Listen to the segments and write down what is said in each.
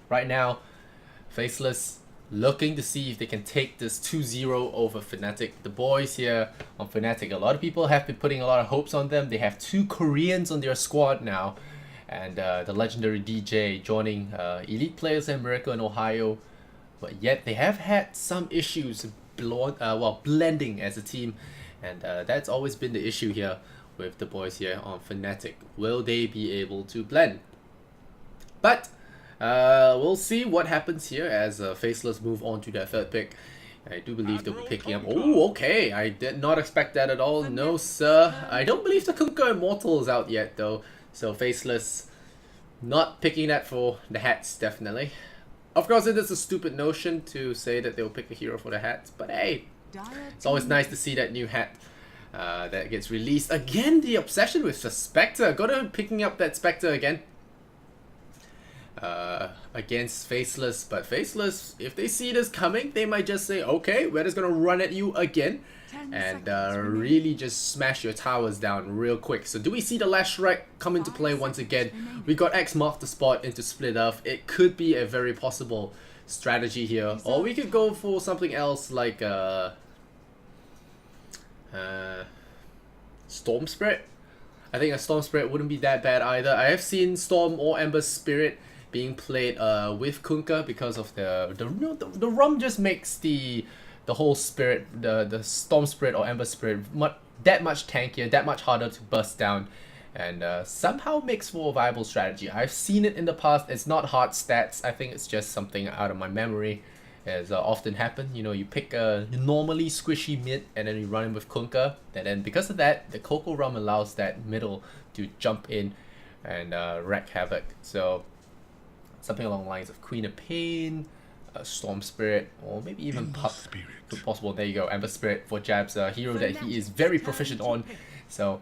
Right now, Faceless looking to see if they can take this 2-0 over Fnatic. The boys here on Fnatic, a lot of people have been putting a lot of hopes on them. They have 2 Koreans on their squad now, and the legendary DJ joining elite players in America and Ohio. But yet they have had some issues blending as a team, and that's always been the issue here with the boys here on Fnatic. Will they be able to blend? But we'll see what happens here as Faceless move on to their third pick. I do believe they'll be picking up... Oh, okay. I did not expect that at all. No, sir. I don't believe the Kunkka Immortal is out yet, though. So Faceless not picking that for the hats, definitely. Of course, it is a stupid notion to say that they'll pick a hero for the hats, but hey, it's always nice to see that new hat that gets released. Again, the obsession with the Spectre. Gotta picking up that Spectre again. Against Faceless, but Faceless, if they see this coming, they might just say, okay, we're just gonna run at you again and really just smash your towers down real quick. So do we see the Lash Strike come into play once again? We got X mark the spot into split off. It could be a very possible strategy here, or we could go for something else like Storm Spirit. I think a Storm Spirit wouldn't be that bad either. I have seen Storm or Ember Spirit being played with Kunkka because of the ROM just makes the whole spirit, the Storm Spirit or Ember Spirit that much tankier, that much harder to burst down, and somehow makes for a viable strategy. I've seen it in the past. It's not hard stats. I think it's just something out of my memory, as often happen. You know, you pick a normally squishy mid and then you run in with Kunkka, and then because of that, the Coco ROM allows that middle to jump in and wreak havoc. So something along the lines of Queen of Pain, Storm Spirit, or maybe even Pup could possible. There you go, Ember Spirit for Jab's a hero that he is very proficient on. So,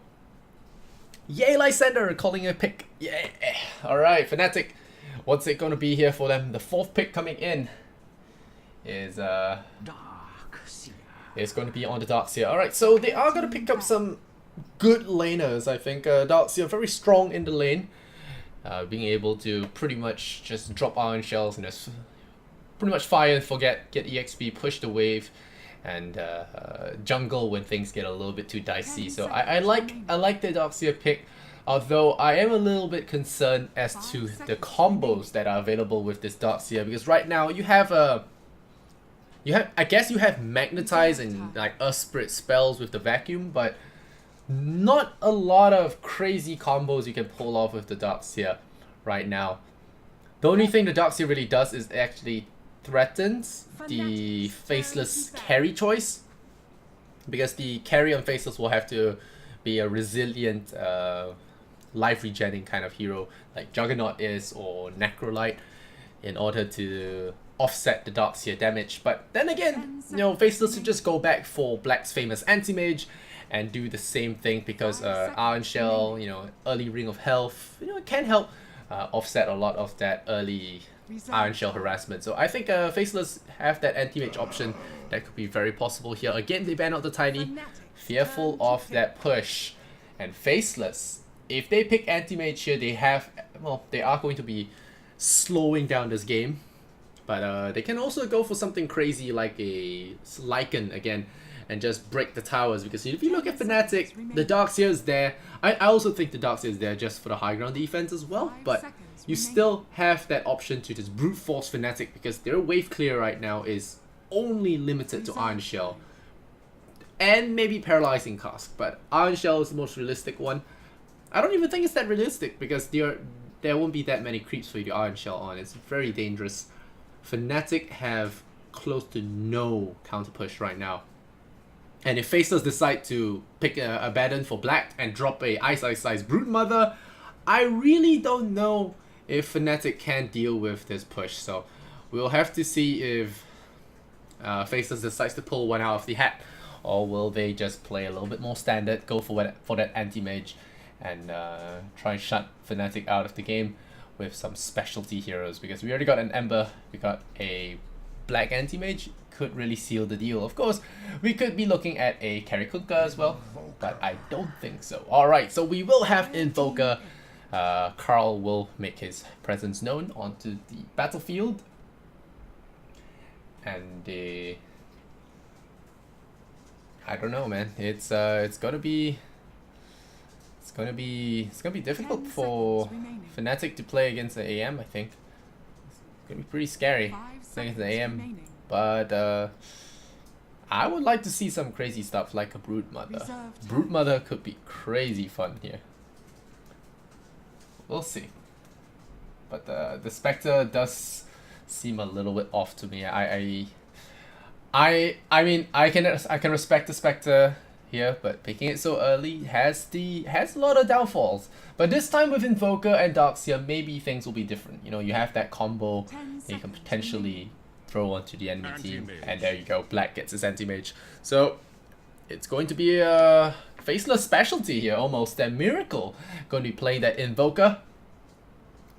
yay, EPICENTER calling a pick. Yeah. Alright, Fnatic. What's it gonna be here for them? The 4th pick coming in is going to be on the Darkseer. Alright, so they are gonna pick up some good laners, I think. Darkseer very strong in the lane. Being able to pretty much just drop iron shells and just pretty much fire and forget, get EXP, push the wave, and jungle when things get a little bit too dicey. So I like the Darkseer pick, although I am a little bit concerned as to the combos that are available with this Darkseer, because right now you have I guess you have Magnetize and like Earth Spirit spells with the vacuum, but not a lot of crazy combos you can pull off with the Darkseer right now. The only thing the Darkseer really does is actually threatens the Faceless carry choice, because the carry on Faceless will have to be a resilient life regenning kind of hero like Juggernaut is, or Necrolite, in order to offset the Darkseer damage. But then again, you know, Faceless should just go back for Black's famous Anti-Mage and do the same thing, because Iron Shell, you know, early Ring of Health, you know, it can help offset a lot of that early Iron Shell harassment. So I think Faceless have that anti-mage option that could be very possible here. Again, they ban out the Tiny, fearful of that push. And Faceless, if they pick anti-mage here, they are going to be slowing down this game. But they can also go for something crazy like a Lycan again, and just break the towers, because if you look at Fnatic, the Darkseer is there. I also think the Darkseer is there just for the high ground defense as well, but you still have that option to just brute force Fnatic, because their wave clear right now is only limited to Iron Shell and maybe Paralyzing Cask, but Iron Shell is the most realistic one. I don't even think it's that realistic, because there won't be that many creeps for you to Iron Shell on. It's very dangerous. Fnatic have close to no counter push right now. And if Faceless decide to pick a Abaddon for Black and drop a Ice Brood Mother, I really don't know if Fnatic can deal with this push. So we'll have to see if Faceless decides to pull one out of the hat, or will they just play a little bit more standard, go for that anti-mage, and try and shut Fnatic out of the game with some specialty heroes, because we already got an Ember, we got a Black anti-mage, could really seal the deal. Of course, we could be looking at a Carry Kunkka as well, but I don't think so. Alright, so we will have Invoker Carl will make his presence known onto the battlefield. And I don't know, man. It's gonna be difficult for Fnatic to play against the AM. I think it's gonna be pretty scary against the AM. But I would like to see some crazy stuff like a Brood Mother. Brood Mother could be crazy fun here. We'll see. But the Spectre does seem a little bit off to me. I mean I can respect the Spectre here, but picking it so early has a lot of downfalls. But this time with Invoker and Darkseer, maybe things will be different. You know, you have that combo you can potentially throw onto the enemy team, and there you go, Black gets his anti-mage. So it's going to be a Faceless specialty here almost, and Miracle going to be playing that Invoker.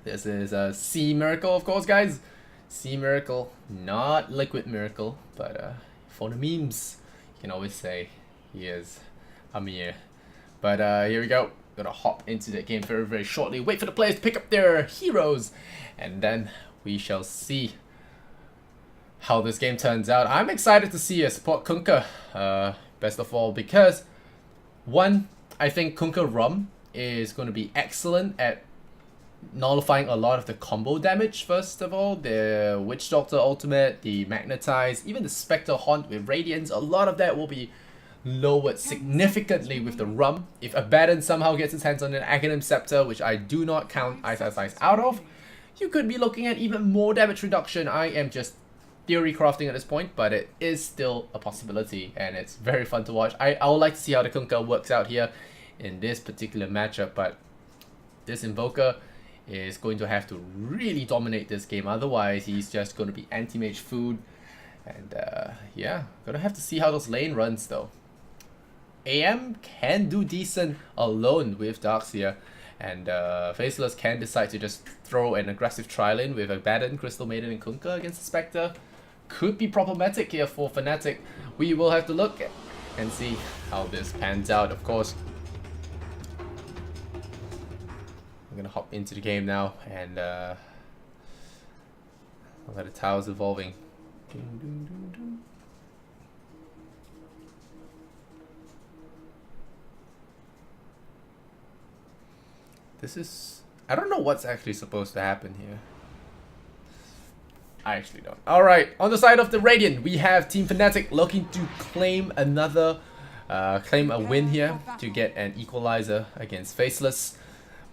This is a Sea Miracle, of course, guys. Sea Miracle, not Liquid Miracle, but for the memes, you can always say he is Amir. But here we go. Gonna hop into that game very, very shortly. Wait for the players to pick up their heroes, and then we shall see how this game turns out. I'm excited to see a support Kunkka, best of all, because one, I think Kunkka Rum is going to be excellent at nullifying a lot of the combo damage. First of all, the Witch Doctor ultimate, the Magnetize, even the Spectre Haunt with Radiance, a lot of that will be lowered significantly with the Rum. If Abaddon somehow gets his hands on an Aghanim Scepter, which I do not count Ice out of, you could be looking at even more damage reduction. I am just theory crafting at this point, but it is still a possibility, and it's very fun to watch. I would like to see how the Kunkka works out here in this particular matchup, but this Invoker is going to have to really dominate this game, otherwise he's just going to be anti-mage food. And yeah, gonna have to see how those lane runs though. AM can do decent alone with Darkseer, and Faceless can decide to just throw an aggressive tri-lane with Abaddon, Crystal Maiden, and Kunkka against the Spectre. Could be problematic here for Fnatic. We will have to look and see how this pans out, of course. I'm gonna hop into the game now, and I'll let the towers evolving. This is... I don't know what's actually supposed to happen here. I actually don't. Alright, on the side of the Radiant, we have Team Fnatic looking to claim another... claim a win here to get an equalizer against Faceless.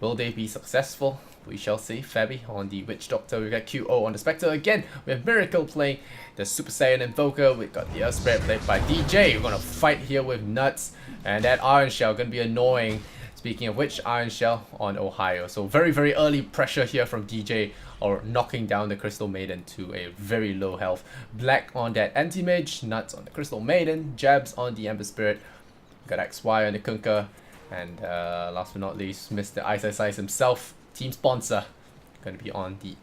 Will they be successful? We shall see. Fabi on the Witch Doctor. We've got QO on the Spectre again. We have Miracle playing the Super Saiyan Invoker. We've got the Earth Spirit played by DJ. We're gonna fight here with Nuts. And that Iron Shell gonna be annoying. Speaking of which, Iron Shell on Ohio. So very, very early pressure here from DJ, or knocking down the Crystal Maiden to a very low health. Black on that Anti-Mage. Nuts on the Crystal Maiden. Jabs on the Ember Spirit. We've got XY on the Kunkka. And last but not least, Mr. Ice himself, team sponsor, going to be on the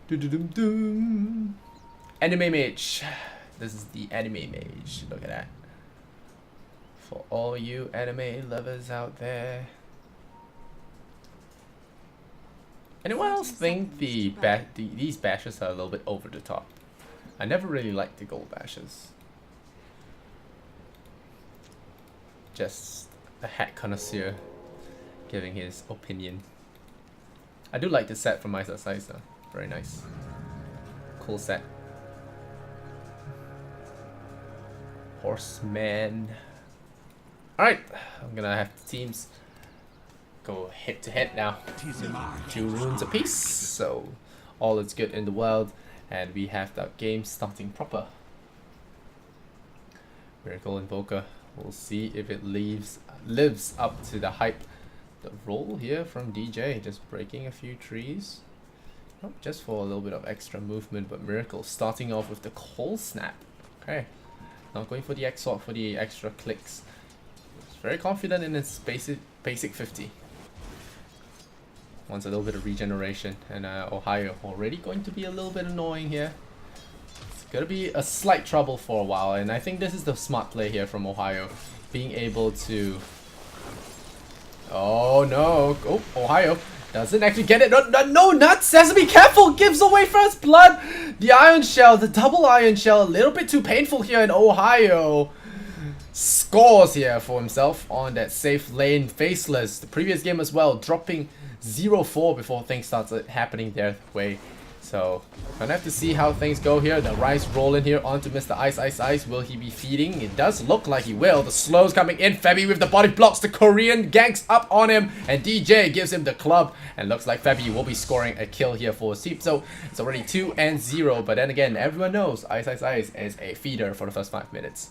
Abaddon. Anime Mage. This is the Anime Mage. Look at that. For all you anime lovers out there. Anyone else think these bashes are a little bit over the top? I never really liked the gold bashes. Just a hat connoisseur giving his opinion. I do like the set from Ice though. Very nice. Cool set. Horseman. Alright, I'm gonna have the teams go head to head now. 2 runes apiece, so all is good in the world, and we have that game starting proper. Miracle Invoker. We'll see if it lives up to the hype. The roll here from DJ, just breaking a few trees. Oh, just for a little bit of extra movement, but Miracle starting off with the Cold Snap. Okay, not going for the Exort for the extra clicks. He's very confident in his basic 50. Wants a little bit of regeneration, and Ohio already going to be a little bit annoying here. Gonna be a slight trouble for a while, and I think this is the smart play here from Ohio, being able to Oh no. Oh, Ohio doesn't actually get it. No, Nuts has to be careful. Gives away first blood. The Iron Shell, the double Iron Shell, a little bit too painful here in Ohio. Scores here for himself on that safe lane. Faceless, the previous game as well, dropping 0-4 before things started happening their way. So, gonna have to see how things go here. The Rice rolling here onto Mr. Ice. Will he be feeding? It does look like he will. The slow's coming in. Febby with the body blocks. The Korean ganks up on him. And DJ gives him the club. And looks like Febby will be scoring a kill here for his team. So, it's already 2-0. But then again, everyone knows Ice is a feeder for the first 5 minutes.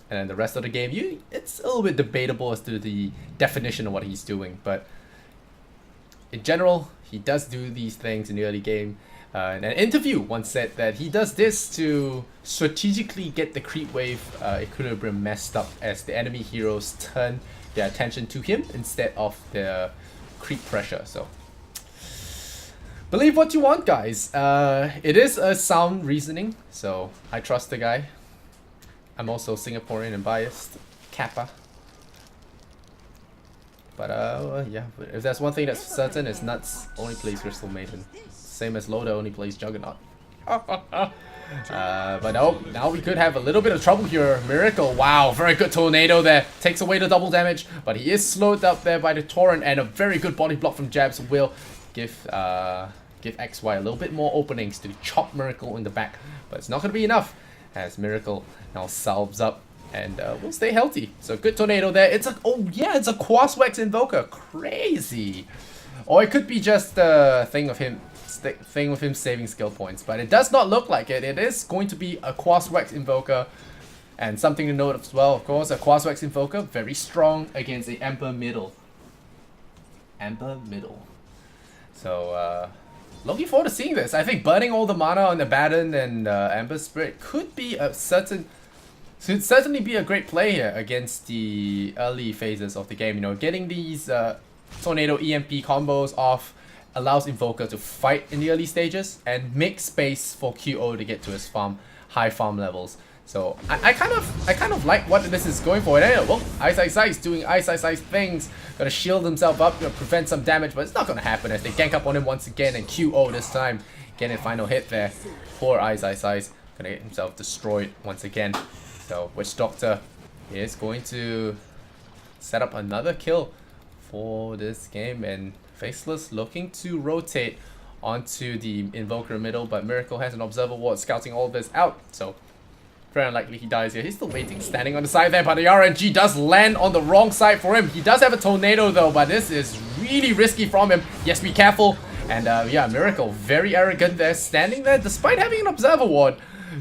And then the rest of the game, it's a little bit debatable as to the definition of what he's doing. But in general, he does do these things in the early game. In an interview once said that he does this to strategically get the creep wave equilibrium messed up as the enemy heroes turn their attention to him instead of the creep pressure. So, believe what you want, guys. It is a sound reasoning, so I trust the guy. I'm also Singaporean and biased. Kappa. But yeah, if there's one thing that's certain, it's Nuts only plays Crystal Maiden. Same as Loda only plays Juggernaut. But no, now we could have a little bit of trouble here. Miracle, wow, very good tornado there. Takes away the double damage, but he is slowed up there by the Torrent, and a very good body block from Jabs will give XY a little bit more openings to chop Miracle in the back. But it's not going to be enough, as Miracle now salves up and will stay healthy. So good tornado there. It's a it's a Quaswex Invoker. Crazy. Or it could be just a thing of him saving skill points, but it does not look like it. It is going to be a Quaswex Invoker. And something to note as well, of course, a Quaswex Invoker very strong against the Ember middle. So looking forward to seeing this. I think burning all the mana on the Abaddon and Ember Spirit could be a should certainly be a great play here against the early phases of the game. You know, getting these Tornado EMP combos off allows Invoker to fight in the early stages and make space for QO to get to his high farm levels. So I kind of like what this is going for. And well, Ice doing Ice things. Gonna shield himself up, gonna prevent some damage, but it's not gonna happen as they gank up on him once again, and QO this time getting a final hit there. Poor Ice. Gonna get himself destroyed once again. So Witch Doctor is going to set up another kill for this game, and Faceless looking to rotate onto the Invoker middle, but Miracle has an Observer Ward scouting all this out, so very unlikely he dies here. He's still waiting, standing on the side there, but the RNG does land on the wrong side for him. He does have a tornado though, but this is really risky from him. Yes, be careful. And yeah, Miracle, very arrogant there, standing there despite having an Observer Ward.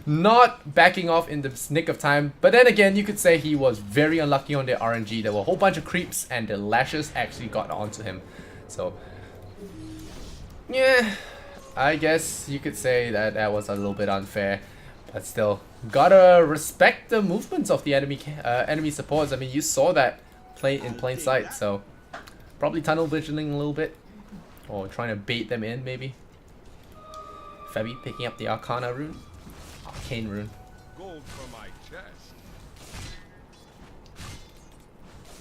Not backing off in the nick of time, but then again, you could say he was very unlucky on the RNG. There were a whole bunch of creeps, and the lashes actually got onto him. So, yeah, I guess you could say that that was a little bit unfair, but still, gotta respect the movements of the enemy supports. I mean, you saw that in plain sight, so probably tunnel visioning a little bit, or trying to bait them in maybe. Febby picking up the Arcana rune. Arcane rune. Gold for my chest.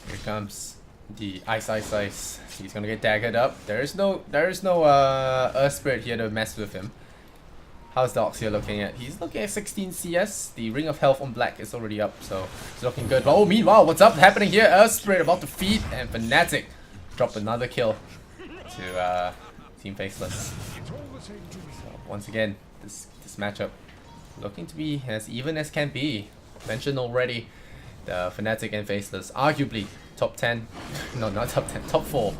Here comes the Ice. He's gonna get daggered up. There is no Earth Spirit here to mess with him. How's Doxia looking at? He's looking at 16 CS. The Ring of Health on black is already up, so it's looking good. But oh, meanwhile, what's up happening here? Earth Spirit about to feed, and Fnatic drop another kill to Team Faceless. So once again, this matchup looking to be as even as can be. Mentioned already, the Fnatic and Faceless, arguably top 10, no, not top 10, top 4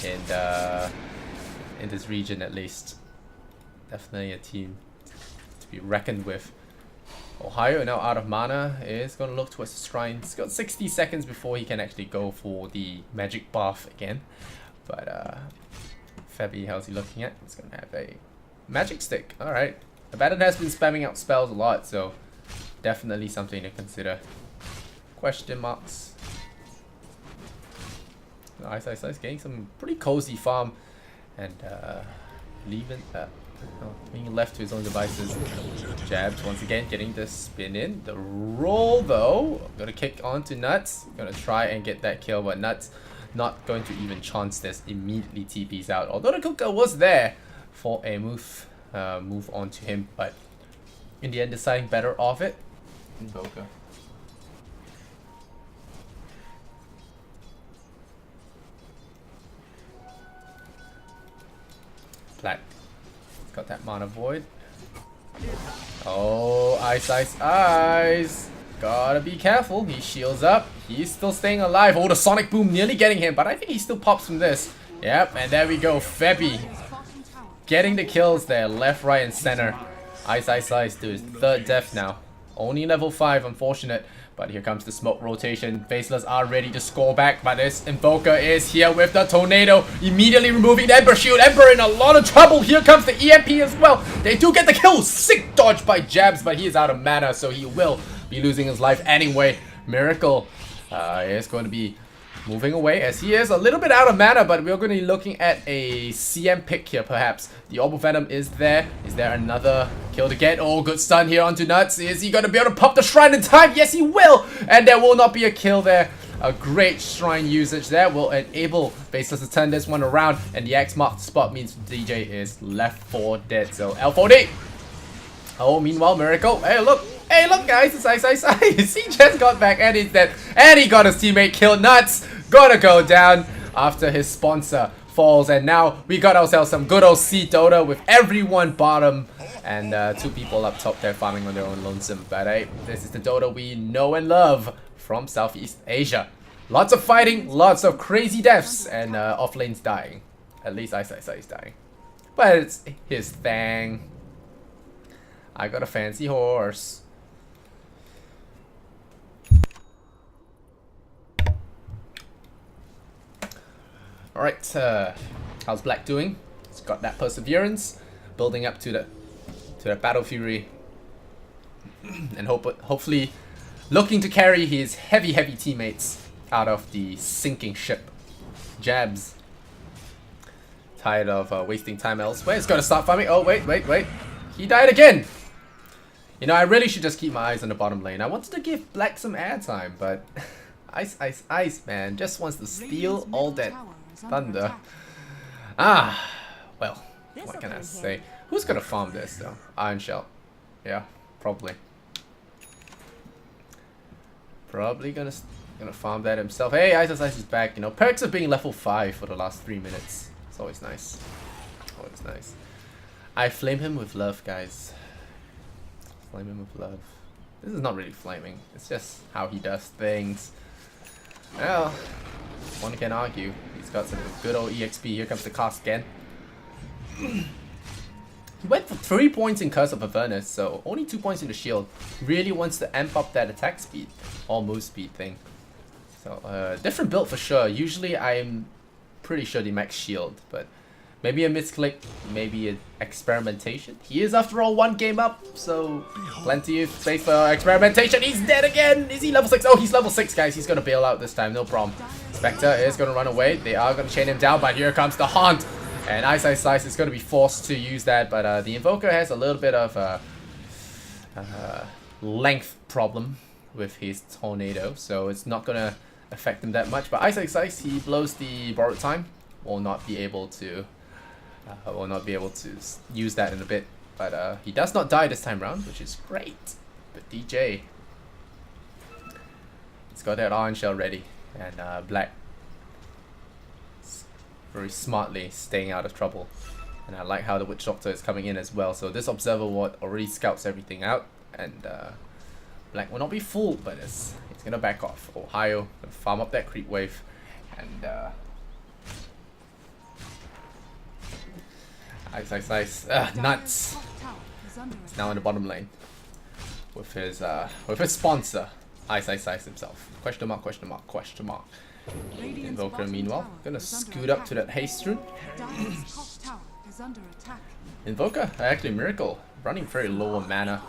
in this region at least. Definitely a team to be reckoned with. Ohio, now out of mana, is going to look towards the shrine. He's got 60 seconds before he can actually go for the magic buff again. But Febby, how's he looking at? He's going to have a magic stick. Alright. Abaddon has been spamming out spells a lot, so definitely something to consider. Question marks. Ice getting some pretty cozy farm, and being left to his own devices. Jabs once again getting the spin in. The roll though, gonna kick onto Nuts. Gonna try and get that kill, but Nuts not going to even chance this, immediately TPs out. Although the Kuka was there for a move on to him, but in the end deciding better off it. Invoker. Black. Got that mana void. Oh, ice. Gotta be careful. He shields up. He's still staying alive. Oh, the Sonic Boom nearly getting him, but I think he still pops from this. Yep, and there we go. Febby getting the kills there, left, right, and center. Ice to his 3rd death now. Only level 5, unfortunate. But here comes the smoke rotation. Faceless are ready to score back, but this Invoker is here with the Tornado, immediately removing the Ember Shield. Ember in a lot of trouble. Here comes the EMP as well. They do get the kill. Sick dodge by Jabs, but he is out of mana, so he will be losing his life anyway. Miracle is going to be moving away as he is a little bit out of mana, but we're going to be looking at a CM pick here perhaps. The Orb of Venom is there. Is there another kill to get? Oh, good stun here onto Nuts. Is he going to be able to pop the Shrine in time? Yes, he will! And there will not be a kill there. A great Shrine usage there will enable Faceless to turn this one around, and the X marked spot means DJ is left for dead. So L4D. Oh, meanwhile, Miracle. Hey, look, guys, it's Ice. He just got back and he's dead. And he got his teammate killed. Nuts gonna go down after his sponsor falls. And now we got ourselves some good old C Dota with everyone bottom and 2 people up top there farming on their own lonesome. But hey, this is the Dota we know and love from Southeast Asia. Lots of fighting, lots of crazy deaths, and off lane's dying. At least Ice is dying. But it's his thing. I got a fancy horse. Alright, how's Black doing? He's got that perseverance, building up to the Battle Fury, and hopefully looking to carry his heavy teammates out of the sinking ship. Jabs, tired of wasting time elsewhere, he's gonna start farming. Oh wait, he died again. You know, I really should just keep my eyes on the bottom lane. I wanted to give Black some airtime, but Ice, man, just wants to steal all that thunder. Ah, well, what can I say? Who's gonna farm this though? Iron Shell. Yeah, probably. Probably gonna farm that himself. Hey, Ice is back. You know, perks of being level 5 for the last 3 minutes. It's always nice. Always nice. I flame him with love, guys. Flame him with love. This is not really flaming. It's just how he does things. Well, one can argue. He's got some good old EXP. Here comes the cast again. He went for 3 points in Curse of Avernus, so only 2 points in the shield. Really wants to amp up that attack speed or move speed thing. So, different build for sure. Usually I'm pretty sure the max shield, but maybe a misclick, maybe an experimentation. He is, after all, 1 game up, so plenty of space for experimentation. He's dead again! Is he level 6? Oh, he's level 6, guys. He's gonna bail out this time, no problem. Spectre is gonna run away. They are gonna chain him down, but here comes the Haunt. And Ice is gonna be forced to use that, but the Invoker has a little bit of a length problem with his Tornado, so it's not gonna affect him that much. But Ice, he blows the borrowed time. Will not be able to use that in a bit, but he does not die this time round, which is great. But DJ, he's got that Iron Shell ready, and Black very smartly staying out of trouble. And I like how the Witch Doctor is coming in as well. So this Observer Ward already scouts everything out, and Black will not be fooled by this. He's gonna back off. Ohio gonna farm up that creep wave, and Ice. Nuts. He's now in the bottom lane with his sponsor, Ice himself. Question mark. Invoker, meanwhile, gonna scoot up to that haste rune. Invoker, actually Miracle, running very low on mana.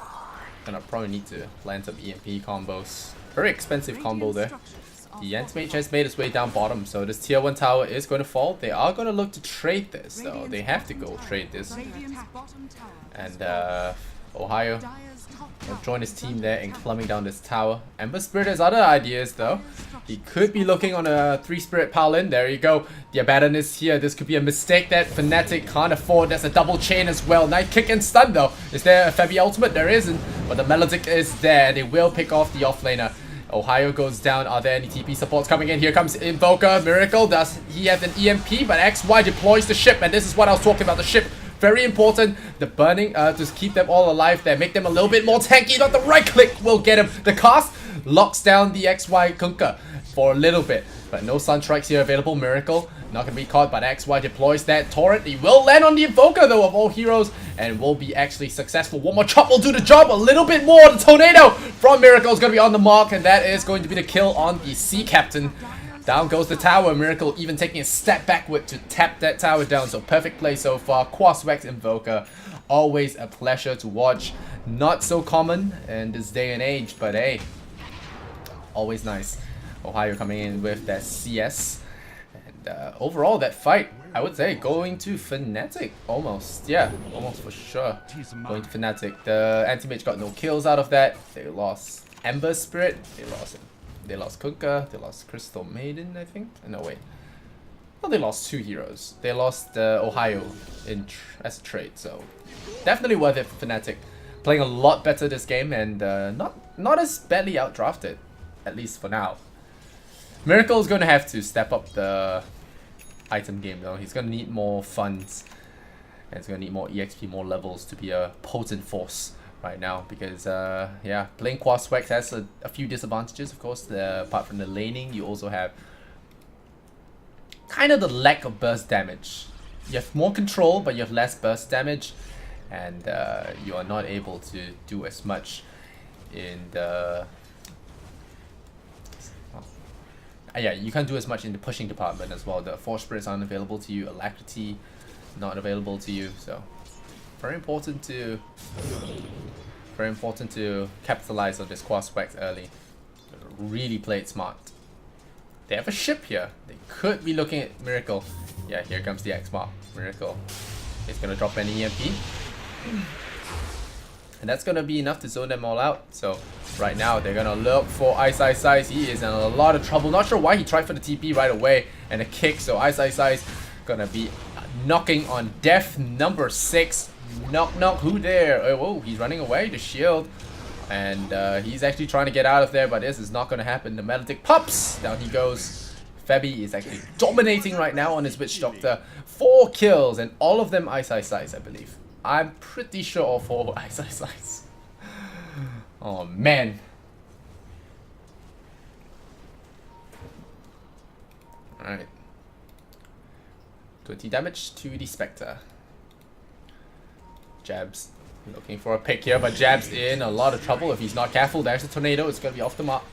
Gonna probably need to land some EMP combos. Very expensive combo there. The Anti-Mage has made its way down bottom, so this tier 1 tower is going to fall. They are going to look to trade this, though. They have to go trade this. And Ohio will join his team there in clumbing down this tower. Ember Spirit has other ideas though. He could be looking on a 3 Spirit Paladin. There you go. The Abaddon is here. This could be a mistake that Fnatic can't afford. There's a double chain as well. Nice kick and stun though. Is there a Febby ultimate? There isn't. But the Melodic is there. They will pick off the offlaner. Ohio goes down. Are there any TP supports coming in? Here comes Invoker. Miracle. Does he have an EMP? But XY deploys the ship. And this is what I was talking about. The ship. Very important. The burning to keep them all alive there. Make them a little bit more tanky. Not the right click will get him. The cast locks down the XY Kunkka for a little bit. But no Sun Strikes here available. Miracle. Not going to be caught, but XY deploys that torrent. He will land on the Invoker though of all heroes. And will be actually successful. One more chop will do the job. A little bit more. The tornado from Miracle is going to be on the mark. And that is going to be the kill on the Sea Captain. Down goes the tower. Miracle even taking a step backward to tap that tower down. So perfect play so far. Quaswex Invoker. Always a pleasure to watch. Not so common in this day and age, but hey, always nice. Ohio coming in with that CS. And overall, that fight, I would say, going to Fnatic. Almost. Yeah, almost for sure. Going to Fnatic. The anti-mage got no kills out of that. They lost Ember Spirit. They lost Kunkka. They lost Crystal Maiden, I think. No, wait. Well, they lost 2 heroes. They lost Ohio as a trade. So definitely worth it for Fnatic. Playing a lot better this game and not as badly outdrafted, at least for now. Miracle is going to have to step up the item game though. He's going to need more funds. And he's going to need more EXP, more levels to be a potent force right now. Because, yeah, playing Quaswex has a few disadvantages, of course. Apart from the laning, you also have kind of the lack of burst damage. You have more control, but you have less burst damage. And you are not able to do as much in the... yeah, you can't do as much in the pushing department as well. The Force Spirits aren't available to you. Alacrity not available to you. So very important to capitalize on this Quaswex early. Really play it smart. They have a ship here. They could be looking at Miracle. Yeah, here comes the X-Mark. Miracle is gonna drop an EMP. And that's gonna be enough to zone them all out. So right now they're gonna look for Ice. He is in a lot of trouble. Not sure why he tried for the TP right away and a kick. So Ice gonna be knocking on death number 6. Knock. Who there? Oh, whoa, he's running away. The shield. And he's actually trying to get out of there, but this is not gonna happen. The Melodic pops. Down he goes. Febby is actually dominating right now on his Witch Doctor. 4 kills and all of them Ice, I believe. I'm pretty sure all 4 were Ice. Oh man. Alright. 20 damage to the Spectre. Jabs looking for a pick here, but Jabs in a lot of trouble if he's not careful. There's a tornado, it's gonna be off the mark.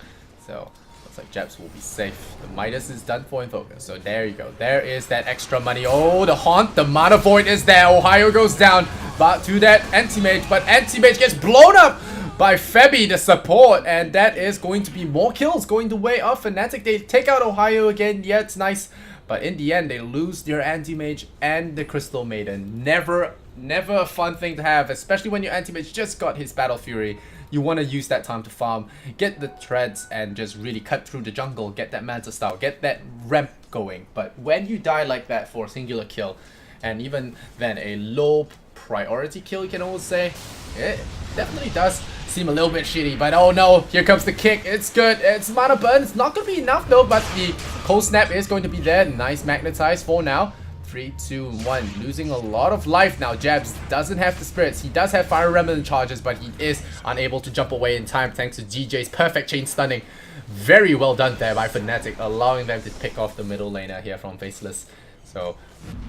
So looks like Jabs will be safe. The Midas is done for in focus. So there you go. There is that extra money. Oh, the Haunt, the Mana Void is there. Ohio goes down. But to that Anti-Mage. But Anti-Mage gets blown up by Febby, the support. And that is going to be more kills going the way of Fnatic. They take out Ohio again. Yeah, it's nice. But in the end, they lose their Anti-Mage and the Crystal Maiden. Never a fun thing to have, especially when your Anti-Mage just got his Battle Fury. You want to use that time to farm, get the treads, and just really cut through the jungle, get that Manta style, get that ramp going. But when you die like that for a singular kill, and even then a low priority kill, you can almost say, it definitely does seem a little bit shitty. But oh no, here comes the kick. It's good. It's Mana Burn. It's not going to be enough though, but the Cold Snap is going to be there. Nice Magnetize for now. 3, 2, 1. Losing a lot of life now. Jabs doesn't have the spirits. He does have Fire Remnant charges, but he is unable to jump away in time thanks to GJ's perfect chain stunning. Very well done there by Fnatic, allowing them to pick off the middle laner here from Faceless. So,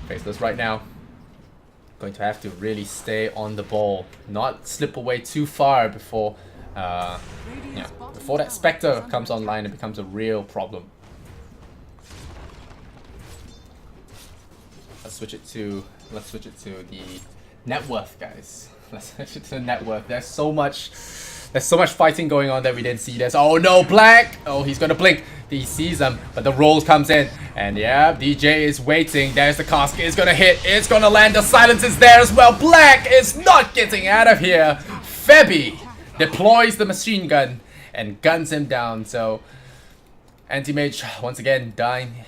Faceless right now going to have to really stay on the ball, not slip away too far before before that Spectre comes online and becomes a real problem. Let's switch it to the net worth, guys. Let's switch it to the net worth. There's so much fighting going on that we didn't see. There's oh no, Black! Oh, he's gonna blink. He sees them, but the rolls comes in, and yeah, DJ is waiting. There's the casket. It's gonna hit. It's gonna land. The silence is there as well. Black is not getting out of here. Febby deploys the machine gun and guns him down. So Anti-Mage once again dying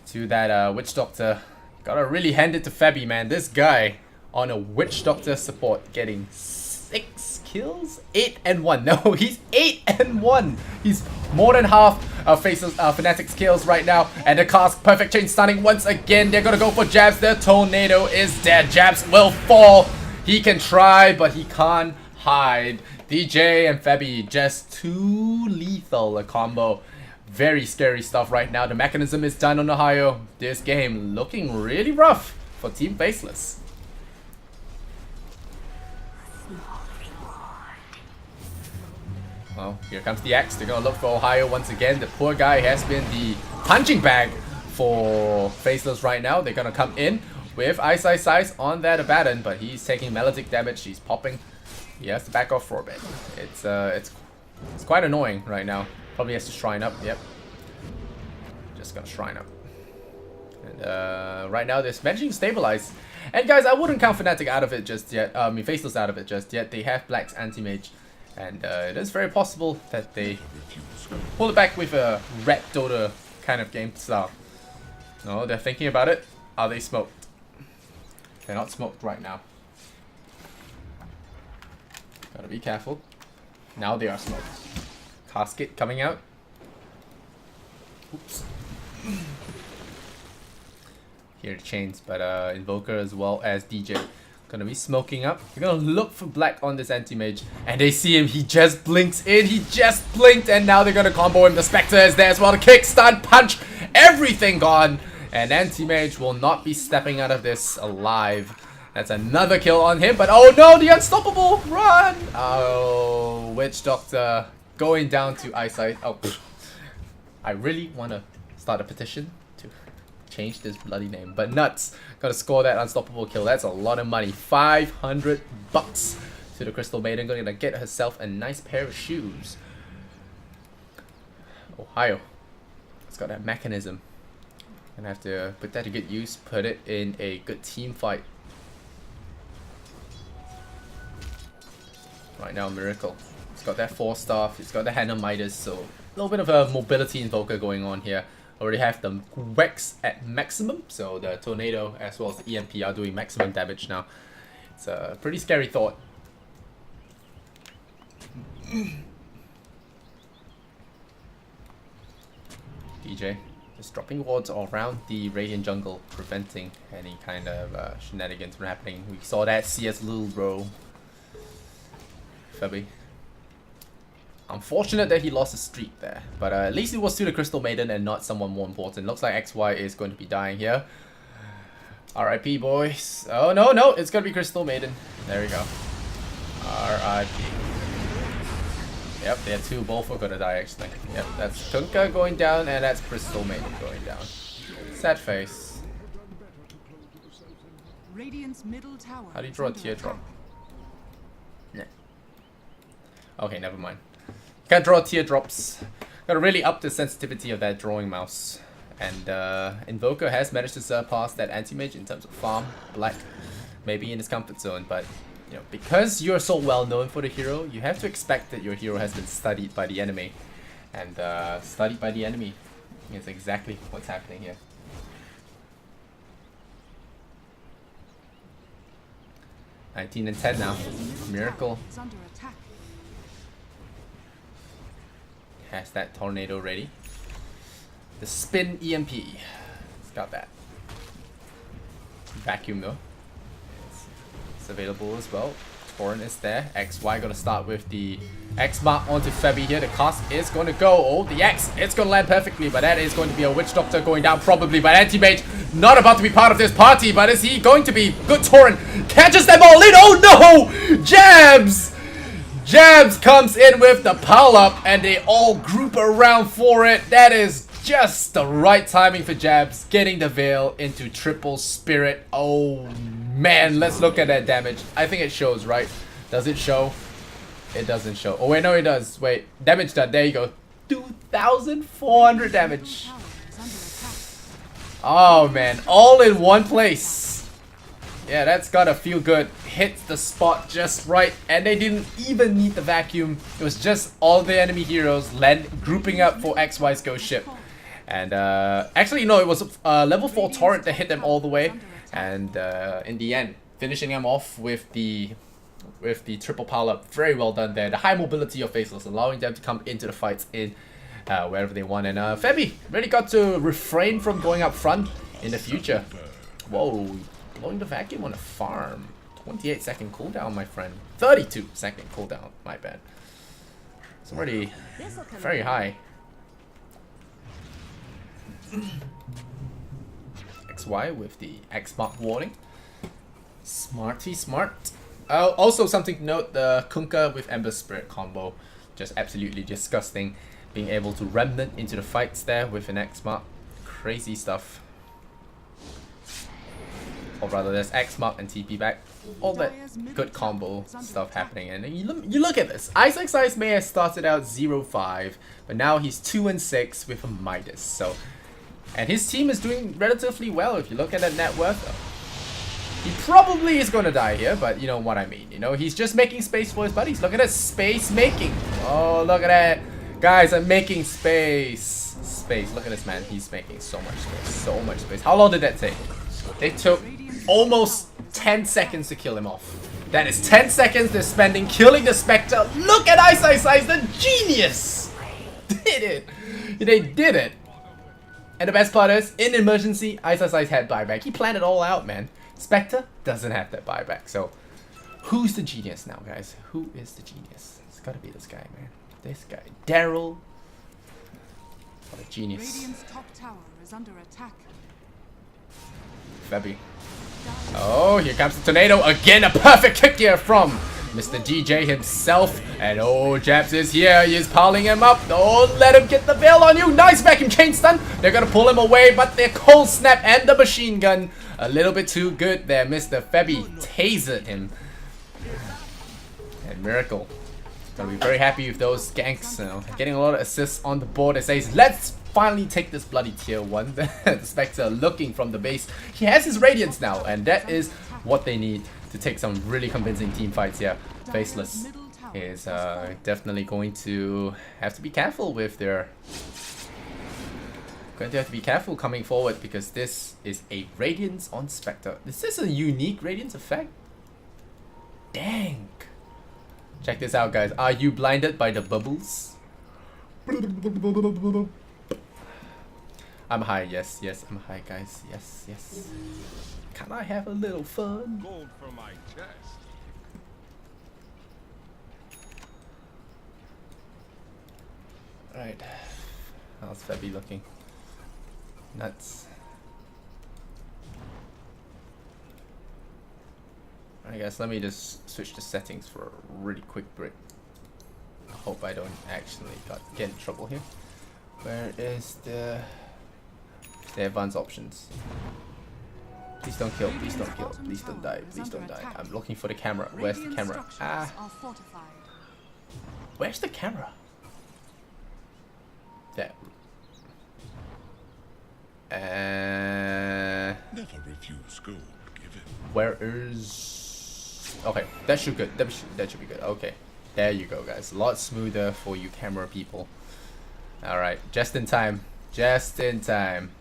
to that Witch Doctor. Gotta really hand it to Febby, man. This guy on a Witch Doctor support getting 6 kills? 8 and 1. No, he's 8 and 1. He's more than half of Fnatic's kills right now. And the cast perfect chain stunning once again. They're gonna go for jabs. The tornado is dead. Jabs will fall. He can try, but he can't hide. DJ and Febby just too lethal a combo. Very scary stuff right now. The mechanism is done on Ohio. This game looking really rough for Team Faceless. Well, here comes the X. They're gonna look for Ohio once again. The poor guy has been the punching bag for Faceless right now. They're gonna come in with Ice on that Abaddon, but he's taking melodic damage. He's popping. He has to back off for a bit. It's quite annoying right now. Probably has to shrine up. Yep. Just gonna shrine up. And right now they're managing to stabilize. And guys, I wouldn't count Fnatic out of it just yet. I mean Faceless out of it just yet. They have Black's Anti-Mage. And it is very possible that they pull it back with a Red Dota kind of game style. No, they're thinking about it. Are they smoked? They're not smoked right now. Gotta be careful. Now they are smoked. Casket coming out. Oops. Here the chains, but Invoker as well as DJ. Gonna be smoking up. They're gonna look for Black on this Anti-Mage. And they see him. He just blinks in. He just blinked. And now they're gonna combo him. The Spectre is there as well. The kick, stun, punch. Everything gone. And Anti-Mage will not be stepping out of this alive. That's another kill on him. But oh no, the Unstoppable. Run. Oh, Witch Doctor going down to Eyesight. Oh, I really want to start a petition to change this bloody name. But nuts. Gotta score that Unstoppable kill. That's a lot of money. 500 bucks to the Crystal Maiden. Gonna get herself a nice pair of shoes. Ohio. It's got that mechanism. Gonna have to put that to good use. Put it in a good team fight. Right now, Miracle. It's got that 4-star. It's got the Hannah Midas. So a little bit of a mobility invoker going on here. Already have the Wex at maximum, so the Tornado as well as the EMP are doing maximum damage now. It's a pretty scary thought. DJ just dropping wards all around the Radiant jungle, preventing any kind of shenanigans from happening. We saw that CS Little Bro. Febby. Unfortunate that he lost a streak there, but at least it was to the Crystal Maiden and not someone more important. Looks like XY is going to be dying here. RIP, boys. Oh, no, no, it's going to be Crystal Maiden. There we go. RIP. Yep, they're two. Both are going to die, actually. Yep, that's Tunka going down, and that's Crystal Maiden going down. Sad face. How do you draw a teardrop? Yeah. Okay, never mind. Can't draw teardrops. Gotta really up the sensitivity of that drawing mouse. And Invoker has managed to surpass that Anti-Mage in terms of farm. Black maybe in his comfort zone, but you know, because you're so well known for the hero, you have to expect that your hero has been studied by the enemy. And studied by the enemy is exactly what's happening here. $19 and 10 now. Miracle has that Tornado ready. The Spin EMP. It's got that. Vacuum though. It's available as well. Torrent is there. XY gonna start with the X mark onto Febby here. The cast is gonna go. Oh, the X. It's gonna land perfectly, but that is going to be a Witch Doctor going down probably. But Anti-Mage not about to be part of this party, but is he going to be? Good Torrent catches them all in. Oh no! Jabs! Jabs comes in with the pile up and they all group around for it. That is just the right timing for Jabs. Getting the Veil into triple spirit. Oh man, let's look at that damage. I think it shows, right? Does it show? It doesn't show. Oh wait, no it does. Wait, damage done. There you go. 2,400 damage. Oh man, all in one place. Yeah, that's gotta feel good. Hits the spot just right, and they didn't even need the vacuum. It was just all the enemy heroes grouping up for XY's ghost ship. And actually, no, it was level 4 torrent that hit them all the way. And in the end, finishing them off with the triple pile up. Very well done there. The high mobility of Faceless, allowing them to come into the fights in wherever they want. And Febby really got to refrain from going up front in the future. Whoa, blowing the vacuum on a farm. 28-second cooldown, my friend. 32-second cooldown, my bad. It's already very high. XY with the X mark warning. Smarty smart. Also something to note, the Kunkka with Ember Spirit combo. Just absolutely disgusting. Being able to remnant into the fights there with an X mark. Crazy stuff. Or rather, there's X mark and TP back. All that good combo stuff happening. And you look at this. EPICENTER may have started out 0-5, but now he's 2-6 with a Midas. So, and his team is doing relatively well. If you look at that net worth, he probably is gonna die here, but you know what I mean. You know, he's just making space for his buddies. Look at that space making. Oh, look at that. Guys, I'm making space. Look at this man. He's making so much space. So much space. How long did that take? They took almost 10 seconds to kill him off. That is 10 seconds they're spending killing the Spectre. Look at EPICENTER, the genius! Did it. They did it. And the best part is, in emergency, EPICENTER had buyback. He planned it all out, man. Spectre doesn't have that buyback. So, who's the genius now, guys? Who is the genius? It's gotta be this guy, man. This guy. Daryl. What a genius. Radiant's top tower is under attack. Febby. Oh, here comes the tornado again. A perfect kick here from Mr. DJ himself. And oh, Japs is here. He is piling him up. Don't let him get the veil on you. Nice vacuum chain stun. They're gonna pull him away, but their cold snap and the machine gun a little bit too good there. Mr. Febby tasered him. And Miracle gonna be very happy with those ganks. You know, getting a lot of assists on the board. It says, let's finally take this bloody tier 1. The Spectre looking from the base. He has his Radiance now, and that is what they need to take some really convincing team fights here. Faceless is definitely going to have to be careful with their... Going to have to be careful coming forward, because this is a Radiance on Spectre. Is this a unique Radiance effect? Dang. Check this out, guys. Are you blinded by the bubbles? I'm high, yes, I'm high, guys, yes. Can I have a little fun? Gold from my chest. Alright, how's Febby looking? Nuts. Alright guys, let me just switch the settings for a really quick break. I hope I don't actually get in trouble here. Where is the advanced options? Please don't kill, please don't kill, please don't die, please don't die. I'm looking for the camera. Where's the camera? Ah. Where's the camera? There. Never refuse gold given. Where is... Okay, that should good. That should be good. Okay, there you go, guys. A lot smoother for you camera people. All right, just in time. Just in time.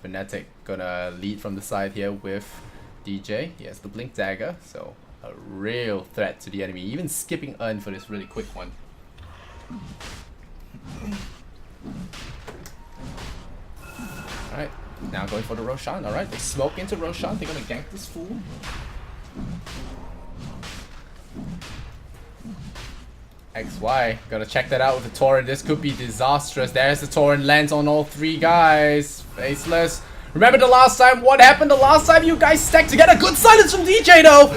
Fnatic gonna lead from the side here with DJ. He has the blink dagger, so a real threat to the enemy. Even skipping Urn for this really quick one. All right, now going for the Roshan. All right, they smoke into Roshan. They're gonna gank this fool. XY, gotta check that out with the Torrent. This could be disastrous. There's the Torrent, lands on all 3 guys. Faceless. Remember the last time? What happened the last time you guys stacked together? Good silence from DJ though.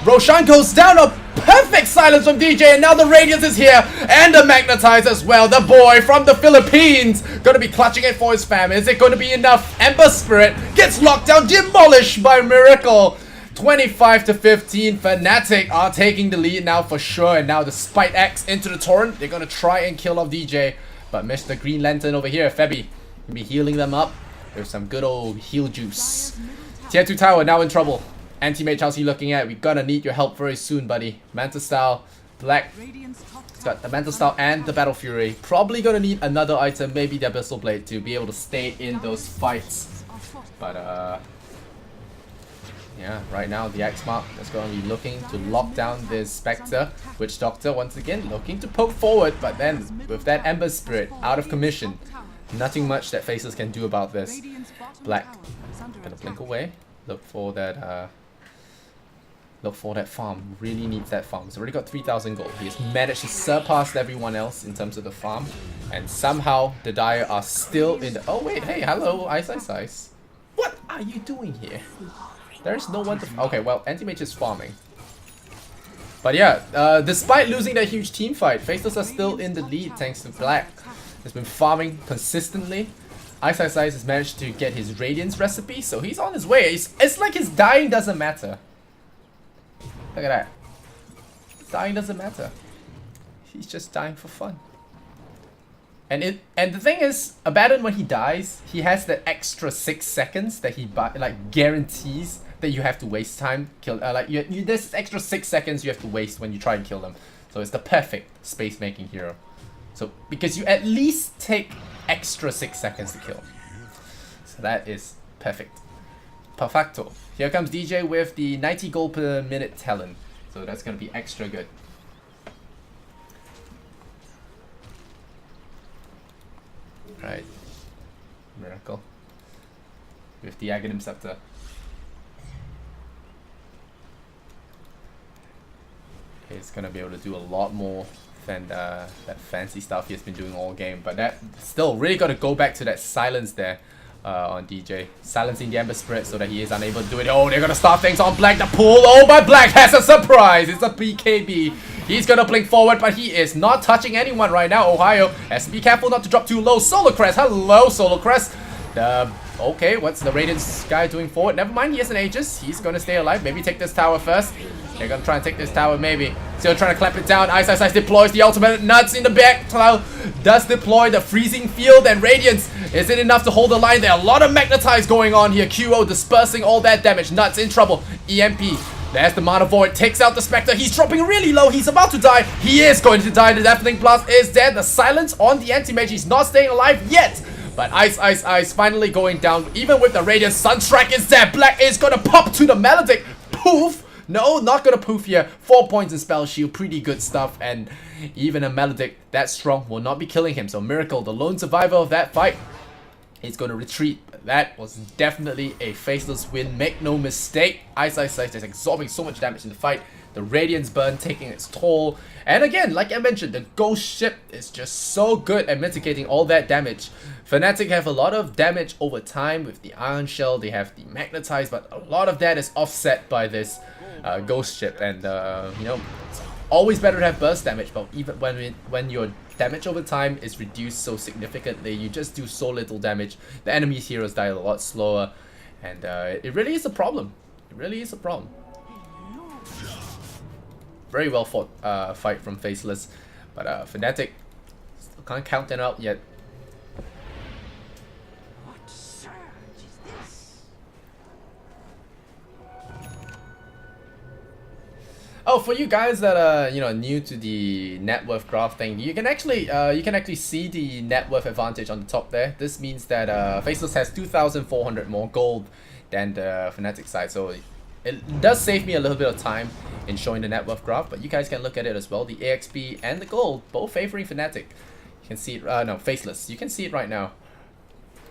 Roshan goes down. A perfect silence from DJ, and now the Radiance is here and the Magnetize as well. The boy from the Philippines gonna be clutching it for his fam. Is it gonna be enough? Ember Spirit gets locked down, demolished by Miracle. 25-15, Fnatic are taking the lead now for sure. And now the Spite Axe into the Torrent. They're gonna try and kill off DJ, but Mr. Green Lantern over here, Febby, will be healing them up with some good old heal juice. Tier 2 tower now in trouble. Anti-mage, how's he looking at? We're gonna need your help very soon, buddy. Manta Style, Black. It's got the Manta Style and the Battle Fury. Probably gonna need another item, maybe the Abyssal Blade, to be able to stay in those fights. But yeah, right now the X-Mark is going to be looking to lock down this Spectre. Witch Doctor once again looking to poke forward, but then with that Ember Spirit out of commission, nothing much that Faceless can do about this. Black gonna blink away. Look for that farm. Really needs that farm. He's already got 3,000 gold. He has managed to surpass everyone else in terms of the farm, and somehow the Dire are still in the... Oh wait, hey, hello, Ice. What are you doing here? There's no one to... Okay, well, Anti-Mage is farming. But yeah, despite losing that huge team fight, Faceless are still in the lead thanks to Black. He's been farming consistently. Ice has managed to get his Radiance recipe, so he's on his way. It's like his dying doesn't matter. Look at that. Dying doesn't matter. He's just dying for fun. And the thing is, Abaddon, when he dies, he has that extra 6 seconds that he like guarantees that you have to waste time kill. There's extra 6 seconds you have to waste when you try and kill them. So it's the perfect space making hero. So because you at least take extra 6 seconds to kill. So that is perfect. Perfecto. Here comes DJ with the 90 gold per minute talent. So that's gonna be extra good. Right. Miracle. With the Aghanim Scepter. He's gonna be able to do a lot more than that fancy stuff he's been doing all game. But that still really gotta go back to that silence there on DJ. Silencing the Ember Spirit so that he is unable to do it. Oh, they're gonna start things on Black. The pool. Oh, but Black has a surprise. It's a BKB. He's gonna blink forward, but he is not touching anyone right now. Ohio has to be careful not to drop too low. Solar Crest. Hello, Solar Crest. Okay, what's the Radiance guy doing forward? Never mind, he has an Aegis. He's gonna stay alive. Maybe take this tower first. They're gonna try and take this tower, maybe. Still trying to clamp it down. Ice deploys the ultimate. Nuts in the back. Cloud does deploy the freezing field, and Radiance. Is it enough to hold the line? There are a lot of magnetize going on here. QO dispersing all that damage. Nuts in trouble. EMP. There's the Mana Void. Takes out the Spectre. He's dropping really low. He's about to die. He is going to die. The Deafening Blast is dead. The silence on the Anti-Mage. He's not staying alive yet. But Ice finally going down. Even with the Radiance, Sunstrike is there. Black is gonna pop to the Maledict. Poof. No, not gonna poof here. 4 points in Spell Shield. Pretty good stuff. And even a Maledict that strong will not be killing him. So Miracle, the lone survivor of that fight, is going to retreat. That was definitely a Faceless win. Make no mistake. Ice is absorbing so much damage in the fight. The Radiance burn taking its toll. And again, like I mentioned, the Ghost Ship is just so good at mitigating all that damage. Fnatic have a lot of damage over time with the Iron Shell. They have the Magnetize, but a lot of that is offset by this Ghost Ship. And, you know, it's always better to have burst damage, but even when your damage over time is reduced so significantly, you just do so little damage. The enemy's heroes die a lot slower. And it really is a problem. It really is a problem. Very well fought fight from Faceless, but Fnatic still can't count them out yet. What surge is this? Oh, for you guys that are new to the net worth graph thing, you can actually see the net worth advantage on the top there. This means that Faceless has 2,400 more gold than the Fnatic side, so it does save me a little bit of time in showing the net worth graph, but you guys can look at it as well. The AXP and the gold both favoring Fnatic. You can see it, no, Faceless. You can see it right now.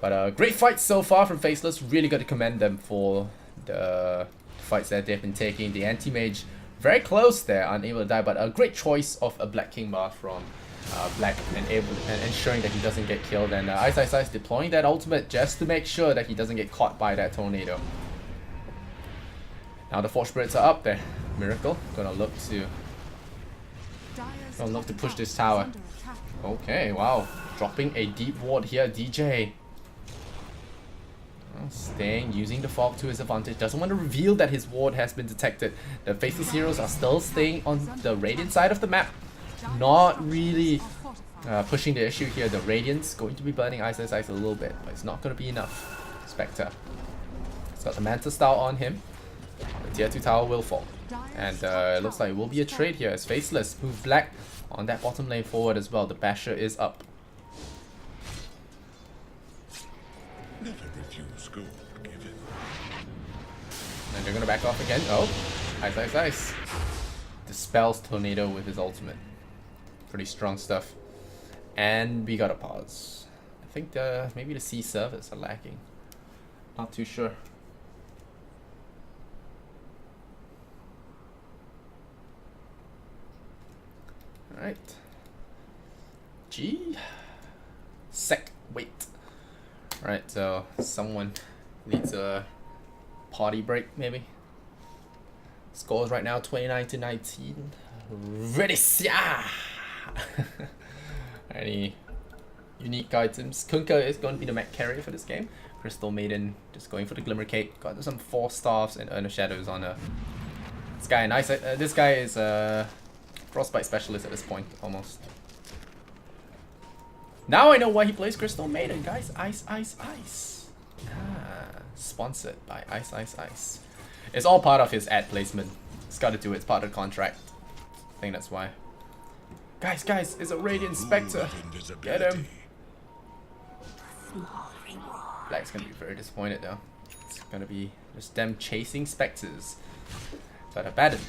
But great fight so far from Faceless. Really got to commend them for the fights that they've been taking. The Anti-Mage very close there, unable to die, but a great choice of a Black King bar from Black and ensuring that he doesn't get killed. And Ice deploying that ultimate just to make sure that he doesn't get caught by that tornado. Now the Force Spirits are up there. Miracle gonna look to push this tower. Okay, wow, dropping a deep ward here, DJ. Staying, using the fog to his advantage. Doesn't want to reveal that his ward has been detected. The Faceless heroes are still staying on the Radiant side of the map. Not really pushing the issue here. The Radiant's going to be burning Ice a little bit, but it's not going to be enough. Spectre. It's got the Manta style on him. The tier 2 tower will fall. And it looks like it will be a trade here as Faceless move black on that bottom lane forward as well. The Basher is up. Never refuse gold given. And they're gonna back off again. Oh, ice, ice, ice. Dispels Tornado with his ultimate. Pretty strong stuff. And we got a pause. I think maybe the C servers are lacking. Not too sure. Alright. G. Sec. Wait. Alright, so someone needs a party break, maybe. Scores right now 29-19. Ready? Any unique items? Kunkka is going to be the mech carrier for this game. Crystal Maiden just going for the Glimmer Cake. Got some 4 staffs and Urn of Shadows on her. This guy, nice. This guy is a Frostbite specialist at this point, almost. Now I know why he plays Crystal Maiden, guys. Ice, ice, ice. Ah, sponsored by Ice, ice, ice. It's all part of his ad placement. It's got to do it. It's part of the contract. I think that's why. Guys, it's a Radiant Spectre. Get him. Black's gonna be very disappointed though. It's gonna be just them chasing Spectres. But Abaddon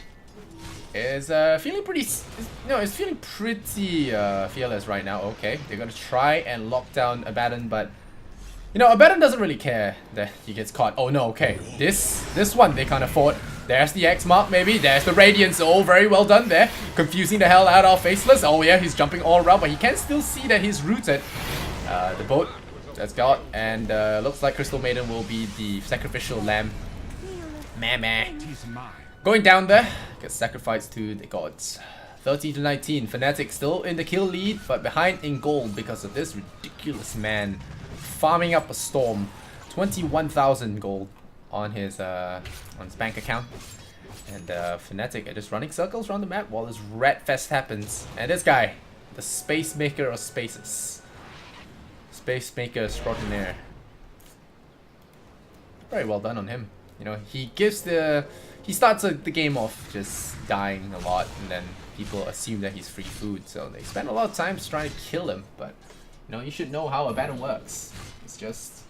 is feeling pretty. It's feeling pretty fearless right now. Okay, they're gonna try and lock down Abaddon, but Abaddon doesn't really care that he gets caught. Oh no, okay, this one they can't afford. There's the X mark, maybe. There's the Radiance. Oh, very well done there. Confusing the hell out of Faceless. Oh yeah, he's jumping all around, but he can still see that he's rooted. The boat that's got, and looks like Crystal Maiden will be the sacrificial lamb. Meh. Going down there, gets sacrificed to the gods. 30-19. Fnatic still in the kill lead, but behind in gold because of this ridiculous man farming up a storm. 21,000 gold on his bank account. And Fnatic are just running circles around the map while this rat fest happens. And this guy, the space maker of spaces. Space maker extraordinaire. Very well done on him. He starts the game off just dying a lot, and then people assume that he's free food, so they spend a lot of time trying to kill him. But you should know how Abaddon works. It's just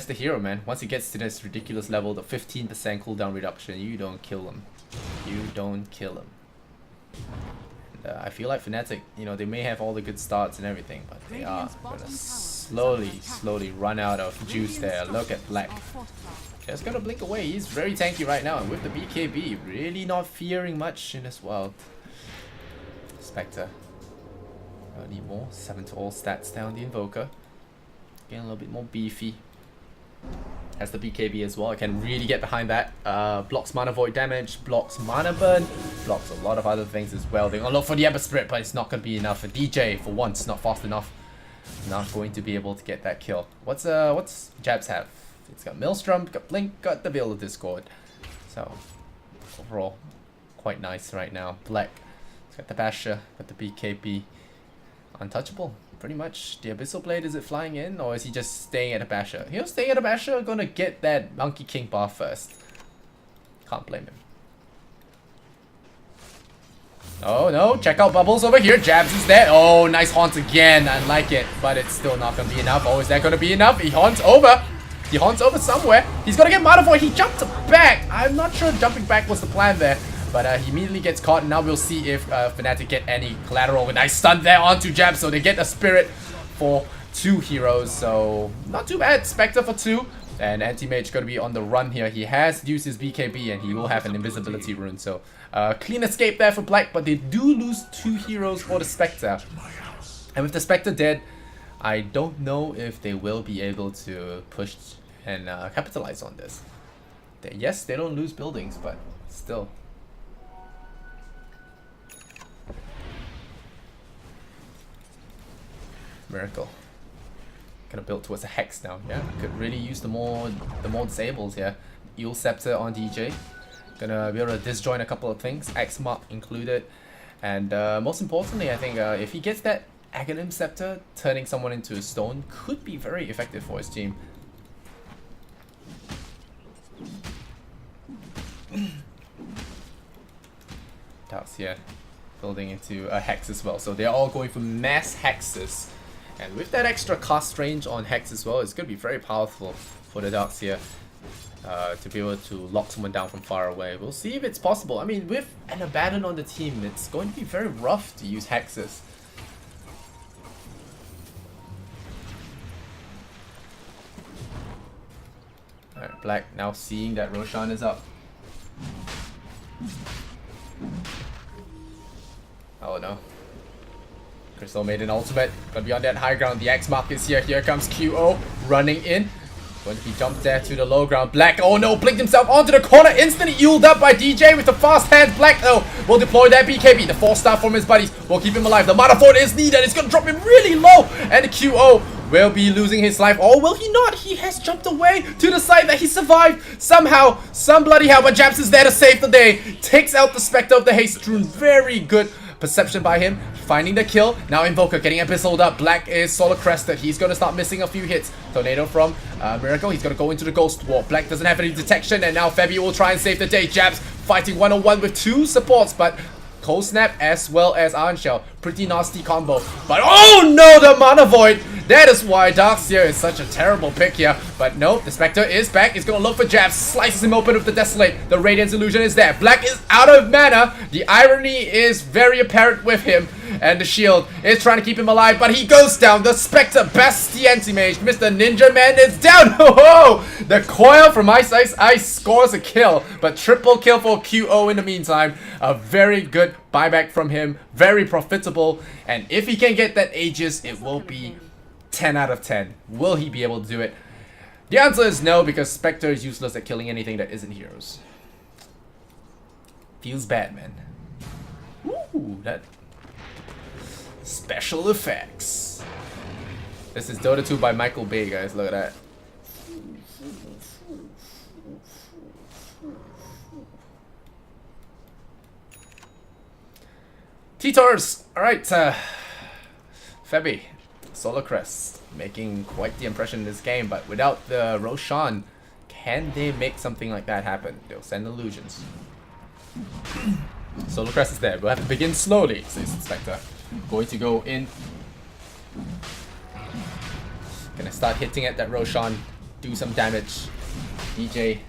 the hero, man. Once he gets to this ridiculous level, the 15% cooldown reduction, you don't kill him. You don't kill him. And, I feel like Fnatic, they may have all the good starts and everything, but they are gonna slowly run out of juice there. Look at Black. Just gonna blink away. He's very tanky right now, and with the BKB, really not fearing much in this world. Spectre. Gonna need more. 7 to all stats down the Invoker. Getting a little bit more beefy. Has the BKB as well. I can really get behind that. Blocks mana void damage, blocks mana burn, blocks a lot of other things as well. They're gonna look for the Ember Spirit, but it's not gonna be enough. For DJ, for once, not fast enough. Not going to be able to get that kill. What's Jabs have? It's got Maelstrom, got Blink, got the Veil of Discord. So overall, quite nice right now. Black, it's got the Basher, got the BKB. Untouchable. Pretty much. The Abyssal Blade, is it flying in, or is he just staying at a Basher? He'll stay at a Basher, gonna get that Monkey King buff first. Can't blame him. Oh no, check out Bubbles over here. Jabs is there. Oh, nice haunt again. I like it, but it's still not gonna be enough. Oh, is that gonna be enough? He haunts over. He haunts over somewhere. He's gonna get Mana Void. He jumped back. I'm not sure jumping back was the plan there. But he immediately gets caught, and now we'll see if Fnatic get any collateral. A nice stun there onto Jab, so they get a Spirit for 2 heroes. So not too bad. Spectre for 2. And Anti-Mage going to be on the run here. He has used his BKB, and he will have an invisibility rune. So clean escape there for Black, but they do lose 2 heroes for the Spectre. And with the Spectre dead, I don't know if they will be able to push and capitalize on this. Yes, they don't lose buildings, but still. Miracle. Gonna build towards a Hex now. Yeah, could really use the more disables here. Eel Scepter on DJ. Gonna be able to disjoin a couple of things, X Mark included. And most importantly, I think if he gets that Aghanim Scepter, turning someone into a stone, could be very effective for his team. Darks here, building into a Hex as well. So they're all going for mass Hexes. And with that extra cast range on Hex as well, it's going to be very powerful for the Darks here. To be able to lock someone down from far away. We'll see if it's possible. I mean, with an Abaddon on the team, it's going to be very rough to use Hexes. Alright, Black now seeing that Roshan is up. Oh no. Crystal made an ultimate. Gonna be on that high ground. The X mark is here. Here comes QO running in. Going to be jumped there to the low ground. Black, oh no, blinked himself onto the corner. Instantly uled up by DJ with the fast hands. Black, though, will deploy that BKB. The 4-star from his buddies will keep him alive. The Mana Fort is needed. It's going to drop him really low. And the QO will be losing his life. Or will he not? He has jumped away to the side that he survived. Somehow, some bloody hell. But Japs is there to save the day. Takes out the Spectre of the Haste Rune. Very good perception by him, finding the kill. Now Invoker getting abyssalled up. Black is solar crested. He's gonna start missing a few hits. Tornado from Miracle. He's gonna go into the Ghost Wall. Black doesn't have any detection, and now Febby will try and save the day. Jabs fighting 1-on-1 with 2 supports, but Cold Snap as well as Iron Shell. Pretty nasty combo. But oh no, the Mana Void! That is why Darkseer is such a terrible pick here. But no, the Spectre is back. He's gonna look for Jabs. Slices him open with the Desolate. The Radiance Illusion is there. Black is out of mana. The irony is very apparent with him. And the shield is trying to keep him alive, but he goes down. The Spectre bests the anti-mage. Mr. Ninja Man is down. Oh, the coil from Ice scores a kill, but triple kill for QO in the meantime. A very good buyback from him. Very profitable. And if he can get that Aegis, it will be 10 out of 10. Will he be able to do it? The answer is no, because Spectre is useless at killing anything that isn't heroes. Feels bad, man. Ooh, that... Special effects. This is Dota 2 by Michael Bay, guys. Look at that. T-Tors! Alright, Febby. Solar Crest. Making quite the impression in this game, but without the Roshan, can they make something like that happen? They'll send illusions. Solar Crest is there. We'll have to begin slowly, says Spectre. Going to go in. Gonna start hitting at that Roshan. Do some damage. DJ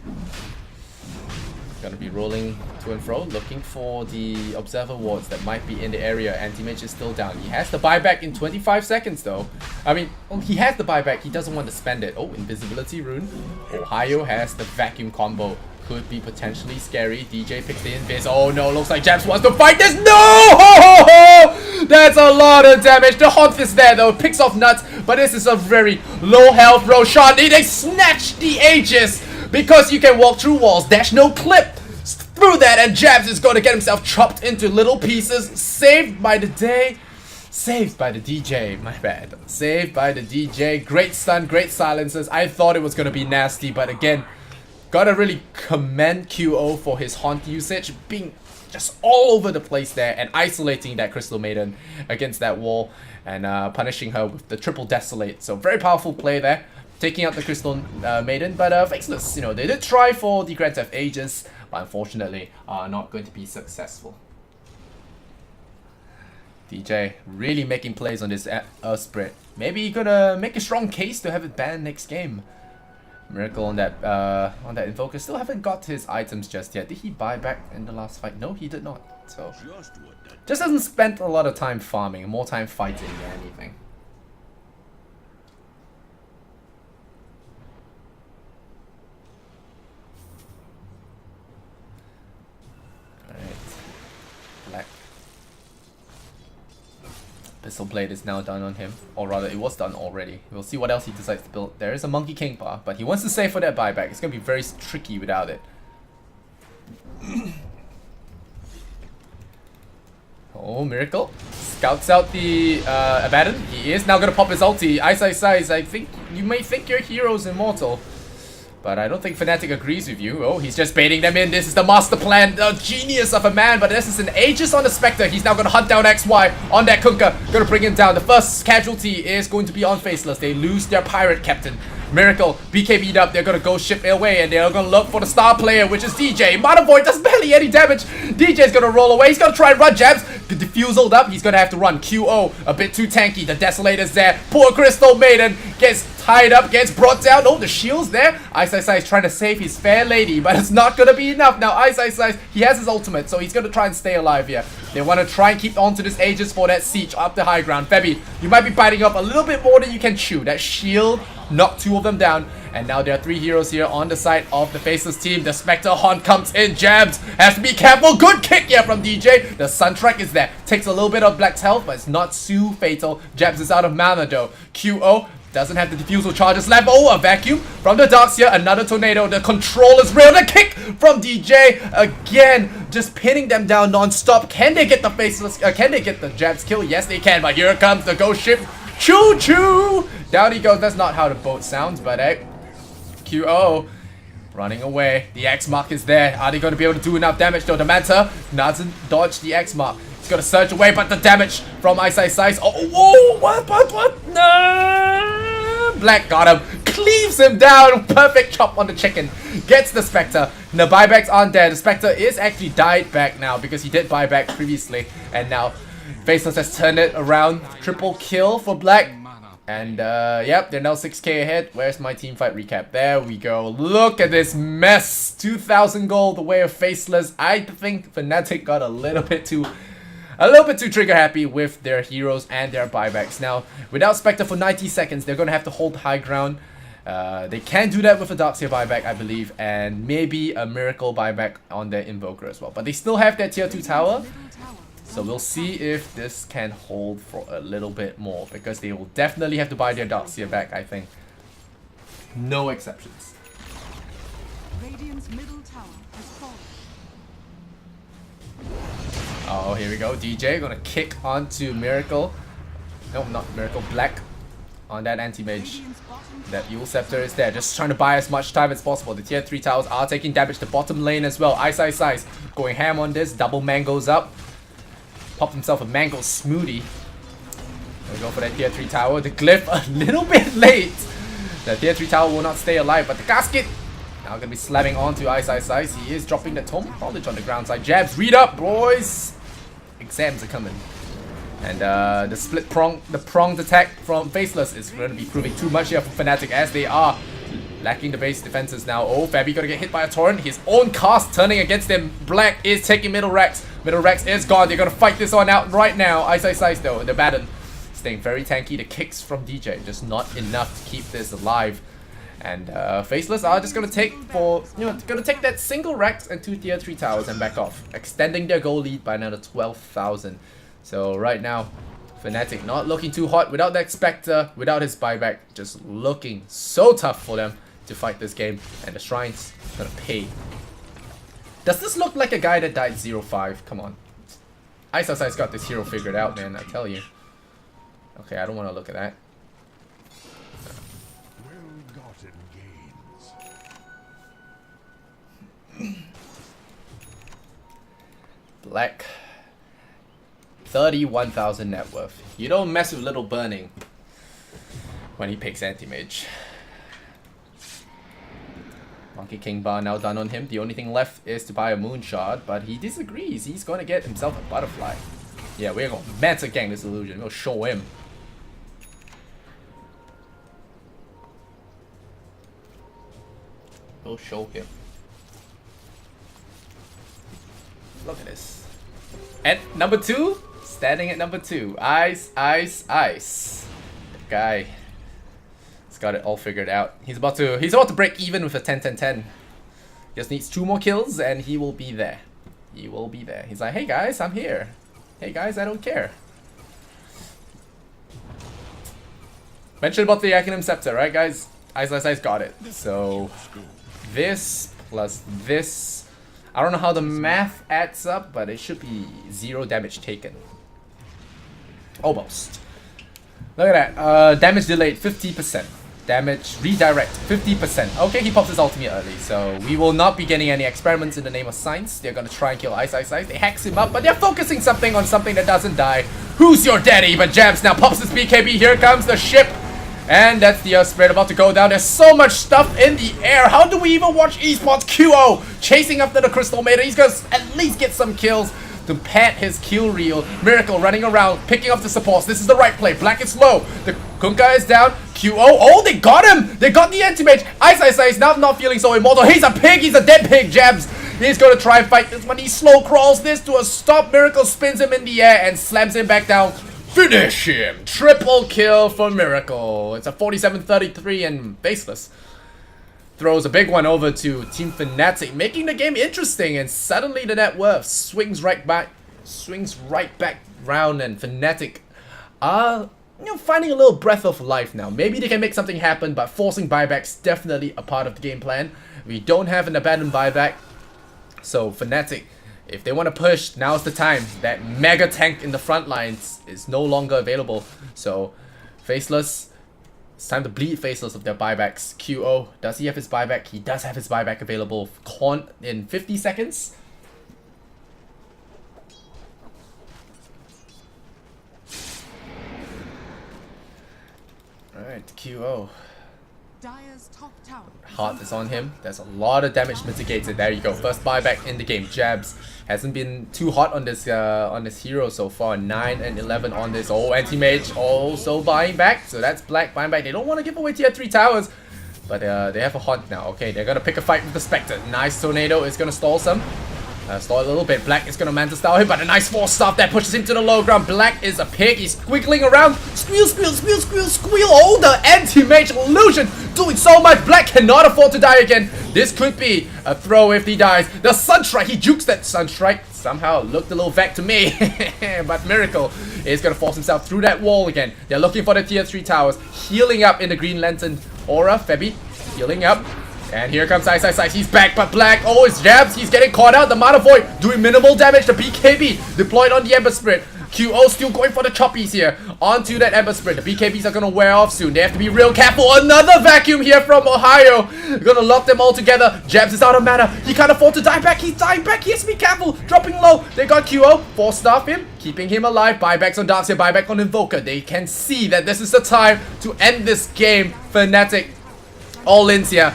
gonna be rolling to and fro, looking for the observer wards that might be in the area. Anti-mage is still down. He has the buyback in 25 seconds though. I mean, he has the buyback. He doesn't want to spend it. Oh, invisibility rune. Ohio has the vacuum combo. Could be potentially scary. DJ picks the invis. Oh no, looks like Japs wants to fight this. No! Ho, ho, ho! That's a lot of damage. The Haunt is there though. Picks off nuts. But this is a very low health Roshan. They snatch the Aegis because you can walk through walls. Dash no clip through that. And Jabs is going to get himself chopped into little pieces. Saved by the day. Saved by the DJ. My bad. Saved by the DJ. Great stun. Great silences. I thought it was going to be nasty. But again, gotta really commend QO for his Haunt usage, being just all over the place there and isolating that Crystal Maiden against that wall and punishing her with the triple Desolate. So very powerful play there, taking out the Crystal Maiden. But Faceless, you know, they did try for the Grand Theft Aegis, but unfortunately are not going to be successful. DJ really making plays on this Earth Spirit. Maybe he could make a strong case to have it banned next game. Miracle on that Invoker. Still haven't got his items just yet. Did he buy back in the last fight? No, he did not. So just hasn't spent a lot of time farming, more time fighting than anything. Alright. Black. Pistol Blade is now done on him, or rather it was done already. We'll see what else he decides to build. There is a Monkey King bar, but he wants to save for that buyback. It's going to be very tricky without it. Oh, Miracle. Scouts out the Abaddon. He is now going to pop his ulti. Ice. I think you may think your hero's immortal, But I don't think Fnatic agrees with you. Oh, he's just baiting them in. This is the master plan. The genius of a man. But this is an Aegis on the Spectre. He's now going to hunt down XY on that Kunkka. Going to bring him down. The first casualty is going to be on Faceless. They lose their pirate captain. Miracle, BKB'd up. They're going to go ship away. And they're going to look for the star player, which is DJ. Mother Void does barely any damage. DJ's going to roll away. He's going to try and run jabs. Diffuseled up. He's going to have to run. QO, a bit too tanky. The Desolator's there. Poor Crystal Maiden gets tied up, gets brought down. Oh, the shield's there. Ice is trying to save his fair lady, but it's not going to be enough. Now, Ice, he has his ultimate, so he's going to try and stay alive here. They want to try and keep on to this Aegis for that siege up the high ground. Febby, you might be biting up a little bit more than you can chew. That shield knocked 2 of them down. And now there are 3 heroes here on the side of the Faceless team. The Spectre Haunt comes in, jabs. Has to be careful. Good kick here from DJ. The Suntrack is there. Takes a little bit of Black's health, but it's not too fatal. Jabs is out of mana though. QO doesn't have the defusal charges left. Oh, a vacuum from the Darkseer. Another tornado. The control is real. The kick from DJ. Again, just pinning them down non-stop. Can they get the Faceless? Can they get the jabs kill? Yes, they can. But here comes the ghost ship. Choo-choo! Down he goes. That's not how the boat sounds, but hey. QO running away. The X mark is there. Are they going to be able to do enough damage though? The Manta doesn't dodge the X mark. He's going to surge away, but the damage from Ice. Oh, what? No! Black got him. Cleaves him down. Perfect chop on the chicken. Gets the Spectre. The buybacks aren't there. The Spectre is actually died back now because he did buy back previously. And now Faceless has turned it around. Triple kill for Black. And yep, they're now 6k ahead. Where's my team fight recap? There we go. Look at this mess. 2,000 gold the way of Faceless. I think Fnatic got a little bit too trigger happy with their heroes and their buybacks. Now, without Spectre for 90 seconds, they're gonna have to hold high ground. They can do that with a Darkseer buyback, I believe, and maybe a Miracle buyback on their Invoker as well. But they still have their tier 2 tower. So we'll see if this can hold for a little bit more, because they will definitely have to buy their Darkseer back, I think. No exceptions. Radiant's middle tower has fallen. Oh, here we go. DJ gonna kick onto Miracle. No, not Miracle. Black on that anti-mage. That Evil Scepter is there, just trying to buy as much time as possible. The tier 3 towers are taking damage. The bottom lane as well. Ice. Going ham on this. Double mangoes up. Popped himself a mango smoothie. There we go for that tier 3 tower. The glyph a little bit late. The tier 3 tower will not stay alive, but the casket now gonna be slamming onto Ice. He is dropping the Tome of Knowledge on the ground side. Jabs, read up, boys. Exams are coming. And the split prong, the pronged attack from Faceless is going to be proving too much here for Fnatic, as they are lacking the base defenses now. Oh, Fabby gonna get hit by a torrent. His own cast turning against them. Black is taking middle racks. Middle racks is gone. They're gonna fight this on out right now. Ice though, the Baton staying very tanky. The kicks from DJ just not enough to keep this alive. And Faceless are just gonna take that single racks and 2 tier 3 towers and back off, extending their goal lead by another 12,000. So right now, Fnatic not looking too hot without that Spectre, without his buyback, just looking so tough for them to fight this game. And the Shrine's gonna pay. Does this look like a guy that died 0-5? Come on. Ice's got this hero figured out, man, I tell you. Okay, I don't want to look at that. Well-gotten gains. Black. 31,000 net worth. You don't mess with Little Burning when he picks anti-mage. Monkey King bar now done on him. The only thing left is to buy a Moonshard, but he disagrees. He's going to get himself a Butterfly. Yeah, we're going to Manta Gang this illusion. We'll show him. We'll show him. Look at this. At number 2, standing at number 2. Ice. The guy has got it all figured out. He's about to break even with a 10-10-10. Just needs 2 more kills and he will be there. He will be there. He's like, hey guys, I'm here. Hey guys, I don't care. Mentioned about the Acronym Scepter, right guys? Ice got it. So this plus this, I don't know how the math adds up, but it should be 0 damage taken. Almost. Look at that. Damage delayed 50%. Damage, redirect, 50%. Okay, he pops his ultimate early, so we will not be getting any experiments in the name of science. They're gonna try and kill Ice. They hex him up, but they're focusing something on something that doesn't die. Who's your daddy? But Jabs now pops his BKB. Here comes the ship. And that's the spread about to go down. There's so much stuff in the air. How do we even watch esports? QO chasing after the Crystal Maiden. He's gonna at least get some kills to pad his kill reel. Miracle running around, picking up the supports. This is the right play. Black is low. The Kunkka is down. QO. Oh, they got him. They got the anti-mage. Ice is now not feeling so immortal. He's a pig. He's a dead pig. Jabs. He's going to try and fight this one. He slow crawls this to a stop. Miracle spins him in the air and slams him back down. Finish him. Triple kill for Miracle. It's a 47-33 and Faceless throws a big one over to Team Fnatic, making the game interesting, and suddenly the net worth swings right back round, and Fnatic are finding a little breath of life now. Maybe they can make something happen, but forcing buybacks definitely a part of the game plan. We don't have an abandoned buyback, so Fnatic, if they want to push, now's the time. That mega tank in the front lines is no longer available. So, Faceless, it's time to bleed Faceless of their buybacks. QO, does he have his buyback? He does have his buyback available. Corn in 50 seconds. Alright, QO. Dire's top tower. Heart is on him. There's a lot of damage mitigated. There you go. First buyback in the game. Jabs hasn't been too hot on this hero so far. 9 and 11 on this. Oh, anti-mage also buying back. So that's Black buying back. They don't want to give away tier 3 towers, but they have a hunt now. Okay, they're gonna pick a fight with the Spectre. Nice tornado is gonna stall some. Stall a little bit. Black is gonna Manta style him, but a nice force staff that pushes him to the low ground. Black is a pig. He's squiggling around. Squeal. Oh, the anti-mage illusion doing so much. Black cannot afford to die again. This could be a throw if he dies. The Sunstrike, he jukes that Sunstrike. Somehow looked a little vague to me. But Miracle is gonna force himself through that wall again. They're looking for the tier 3 towers. Healing up in the Green Lantern aura. Febby healing up. And here comes Ice. He's back, but Black, oh, it's Jabs. He's getting caught out. The Mana Void doing minimal damage. The BKB deployed on the Ember Spirit. QO still going for the choppies here. Onto that Ember Spirit. The BKBs are going to wear off soon. They have to be real careful. Another vacuum here from Ohio. Going to lock them all together. Jabs is out of mana. He can't afford to die back. He's dying back. He has to be careful. Dropping low. They got QO. Force staff him. Keeping him alive. Buybacks on Darkseer. Buyback on Invoker. They can see that this is the time to end this game. Fnatic all ins here.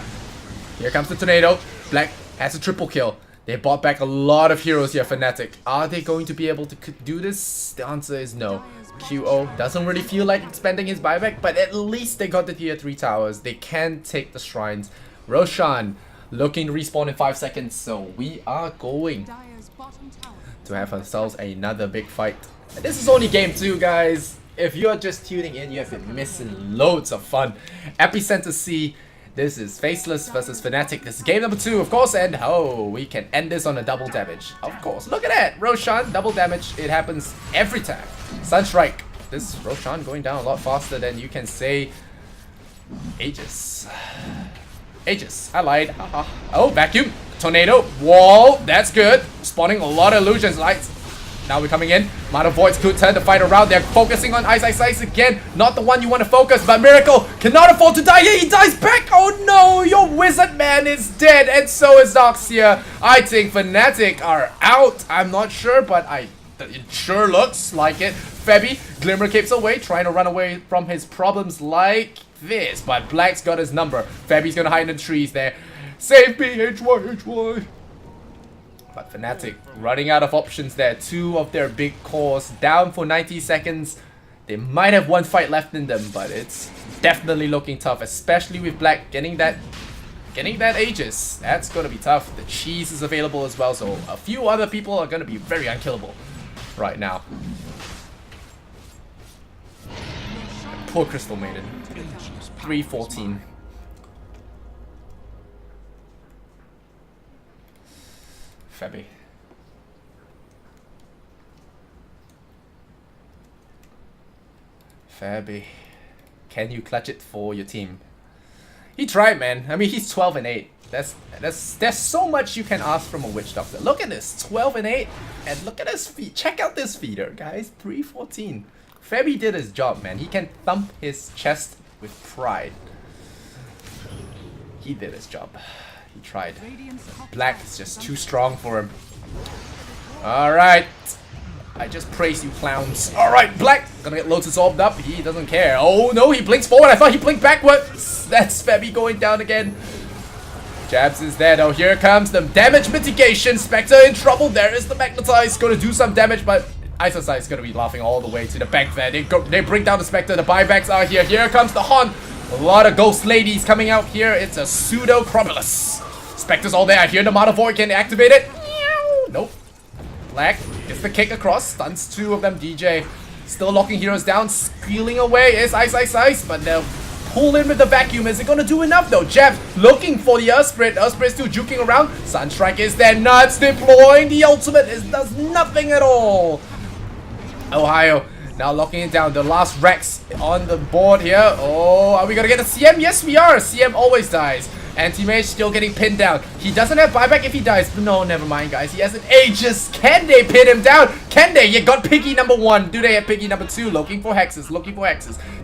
Here comes the tornado. Black has a triple kill. They bought back a lot of heroes here, Fnatic. Are they going to be able to do this? The answer is no. QO doesn't really feel like expanding his buyback, but at least they got the tier 3 towers. They can take the shrines. Roshan looking to respawn in 5 seconds, so we are going to have ourselves another big fight. And this is only game 2, guys. If you're just tuning in, you have been missing loads of fun. Epicenter C. This is Faceless versus Fnatic. This is game number 2, of course, and oh, we can end this on a double damage. Of course. Look at that! Roshan, double damage. It happens every time. Sunstrike. This Roshan going down a lot faster than you can say Aegis. Aegis. I lied. Haha. Oh, vacuum. Tornado. Wall. That's good. Spawning a lot of illusions. Lights. Now we're coming in. Mana Voids could turn the fight around. They're focusing on Ice again. Not the one you want to focus, but Miracle cannot afford to die. Yeah, he dies back. Oh no, your wizard man is dead, and so is Darkseer. I think Fnatic are out. I'm not sure, but it sure looks like it. Febby, Glimmer keeps away, trying to run away from his problems like this, but Black's got his number. Febby's gonna hide in the trees there. Save me, HY. But Fnatic running out of options there. 2 of their big cores down for 90 seconds. They might have one fight left in them, but it's definitely looking tough, especially with Black getting that Aegis. That's gonna be tough. The cheese is available as well, so a few other people are gonna be very unkillable right now. And poor Crystal Maiden. 3-14. Febby. Febby. Can you clutch it for your team? He tried, man. I mean, he's 12 and 8. There's so much you can ask from a Witch Doctor. Look at this, 12 and 8, and look at his feet. Check out this feeder, guys. 3-14. Febby did his job, man. He can thump his chest with pride. He did his job. He tried. Radiant's top Black tower is just is too under strong for him. Alright. I just praise you, clowns. Alright, Black. Gonna get Lotus orbed up. He doesn't care. Oh no, he blinks forward. I thought he blinked backwards. That's Febby going down again. Jabs is there though. Here comes the damage mitigation. Spectre in trouble. There is the Magnetize. Gonna do some damage, but Isosize is gonna be laughing all the way to the back there. They bring down the Spectre. The buybacks are here. Here comes the Haunt. A lot of ghost ladies coming out here. It's a pseudo Cromulus. Spectre's all there. I hear the Mana Void. Can they activate it? Nope. Black gets the kick across. Stuns two of them. DJ still locking heroes down. Squealing away is Ice. But they'll pull in with the vacuum. Is it gonna do enough though? Jabs looking for the Earth Spirit. Earth Spirit still juking around. Sunstrike is there. Nuts deploying. The ultimate does nothing at all. Ohio now locking it down. The last Rex on the board here. Oh, are we gonna get a CM? Yes, we are. CM always dies. Anti-Mage still getting pinned down. He doesn't have buyback if he dies. No, never mind, guys. He has an Aegis. Can they pin him down? Can they? You got Piggy number 1. Do they have Piggy number 2? Looking for hexes.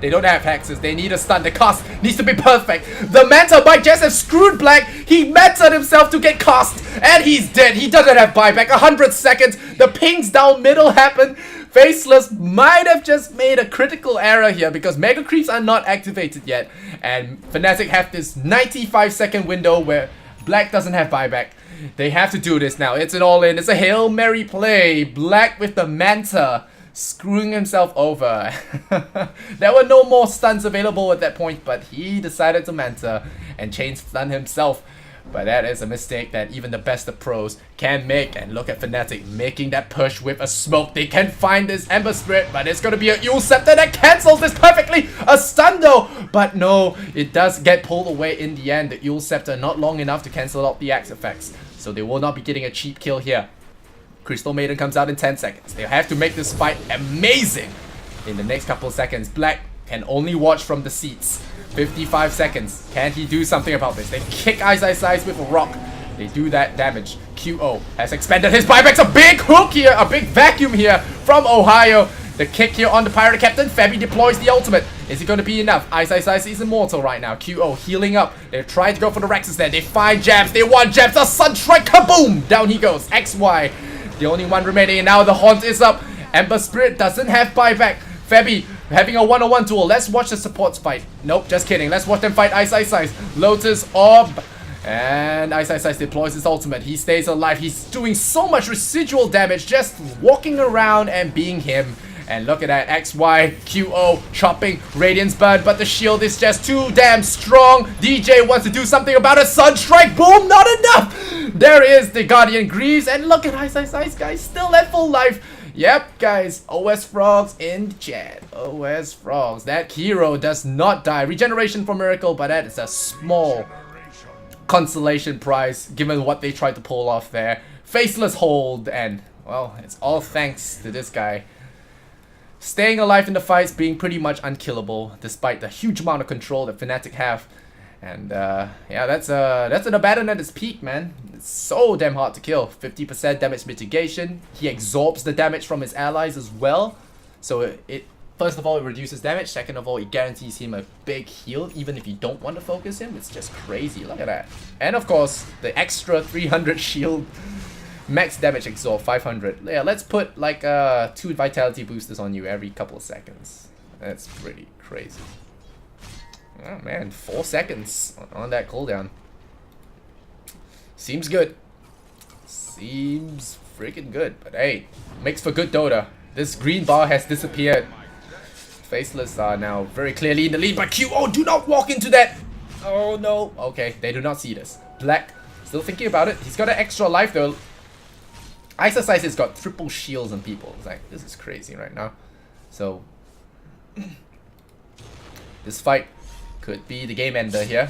They don't have hexes. They need a stun. The cast needs to be perfect. The Manta might just have screwed Black. He Manta'd himself to get cast. And he's dead. He doesn't have buyback. 100 seconds. The pings down middle happen. Faceless might have just made a critical error here because Mega Creeps are not activated yet. And Fnatic have this 95-second window where Black doesn't have buyback. They have to do this now. It's an all-in. It's a Hail Mary play. Black with the Manta screwing himself over. There were no more stuns available at that point, but he decided to Manta and chain stun himself. But that is a mistake that even the best of pros can make. And look at Fnatic making that push with a smoke. They can find this Ember Spirit, but it's going to be a Eul Scepter that cancels this perfectly. A stun though, but no, it does get pulled away in the end. The Eul Scepter not long enough to cancel out the axe effects. So they will not be getting a cheap kill here. Crystal Maiden comes out in 10 seconds. They have to make this fight amazing in the next couple of seconds. Black can only watch from the seats. 55 seconds. Can he do something about this? They kick Ice with a rock. They do that damage. QO has expanded his buybacks. A big hook here. A big vacuum here from Ohio. The kick here on the Pirate Captain. Febby deploys the ultimate. Is it going to be enough? Ice is immortal right now. QO healing up. They're trying to go for the Rexes there. They find Jabs. They want Jabs. A Sunstrike. Kaboom! Down he goes. XY. The only one remaining. And now the Haunt is up. Ember Spirit doesn't have buyback. Febby having a one-on-one duel. Let's watch the supports fight. Nope, just kidding. Let's watch them fight Ice. Lotus Orb. And Ice deploys his ultimate. He stays alive. He's doing so much residual damage just walking around and being him. And look at that. XY, QO, chopping Radiance Burn. But the shield is just too damn strong. DJ wants to do something about it. Sunstrike. Boom. Not enough. There is the Guardian Greaves. And look at Ice, guys. Still at full life. Yep, guys, OS Frogs in the chat. OS Frogs. That hero does not die. Regeneration for Miracle, but that is a small consolation prize given what they tried to pull off there. Faceless hold, and, well, it's all thanks to this guy. Staying alive in the fights, being pretty much unkillable, despite the huge amount of control that Fnatic have. And yeah, that's an Abaddon at its peak, man. It's so damn hard to kill. 50% damage mitigation. He absorbs the damage from his allies as well. So it first of all, it reduces damage. Second of all, it guarantees him a big heal, even if you don't want to focus him. It's just crazy. Look at that. And of course, the extra 300 shield. Max damage absorb 500. Yeah, let's put like 2 vitality boosters on you every couple of seconds. That's pretty crazy. Oh man, 4 seconds on that cooldown. Seems good. Seems freaking good. But hey, makes for good Dota. This green bar has disappeared. Faceless are now very clearly in the lead. But QO, do not walk into that. Oh no. Okay, they do not see this. Black, still thinking about it. He's got an extra life though. Ice has got triple shields on people. It's like, this is crazy right now. So, this fight could be the game ender here.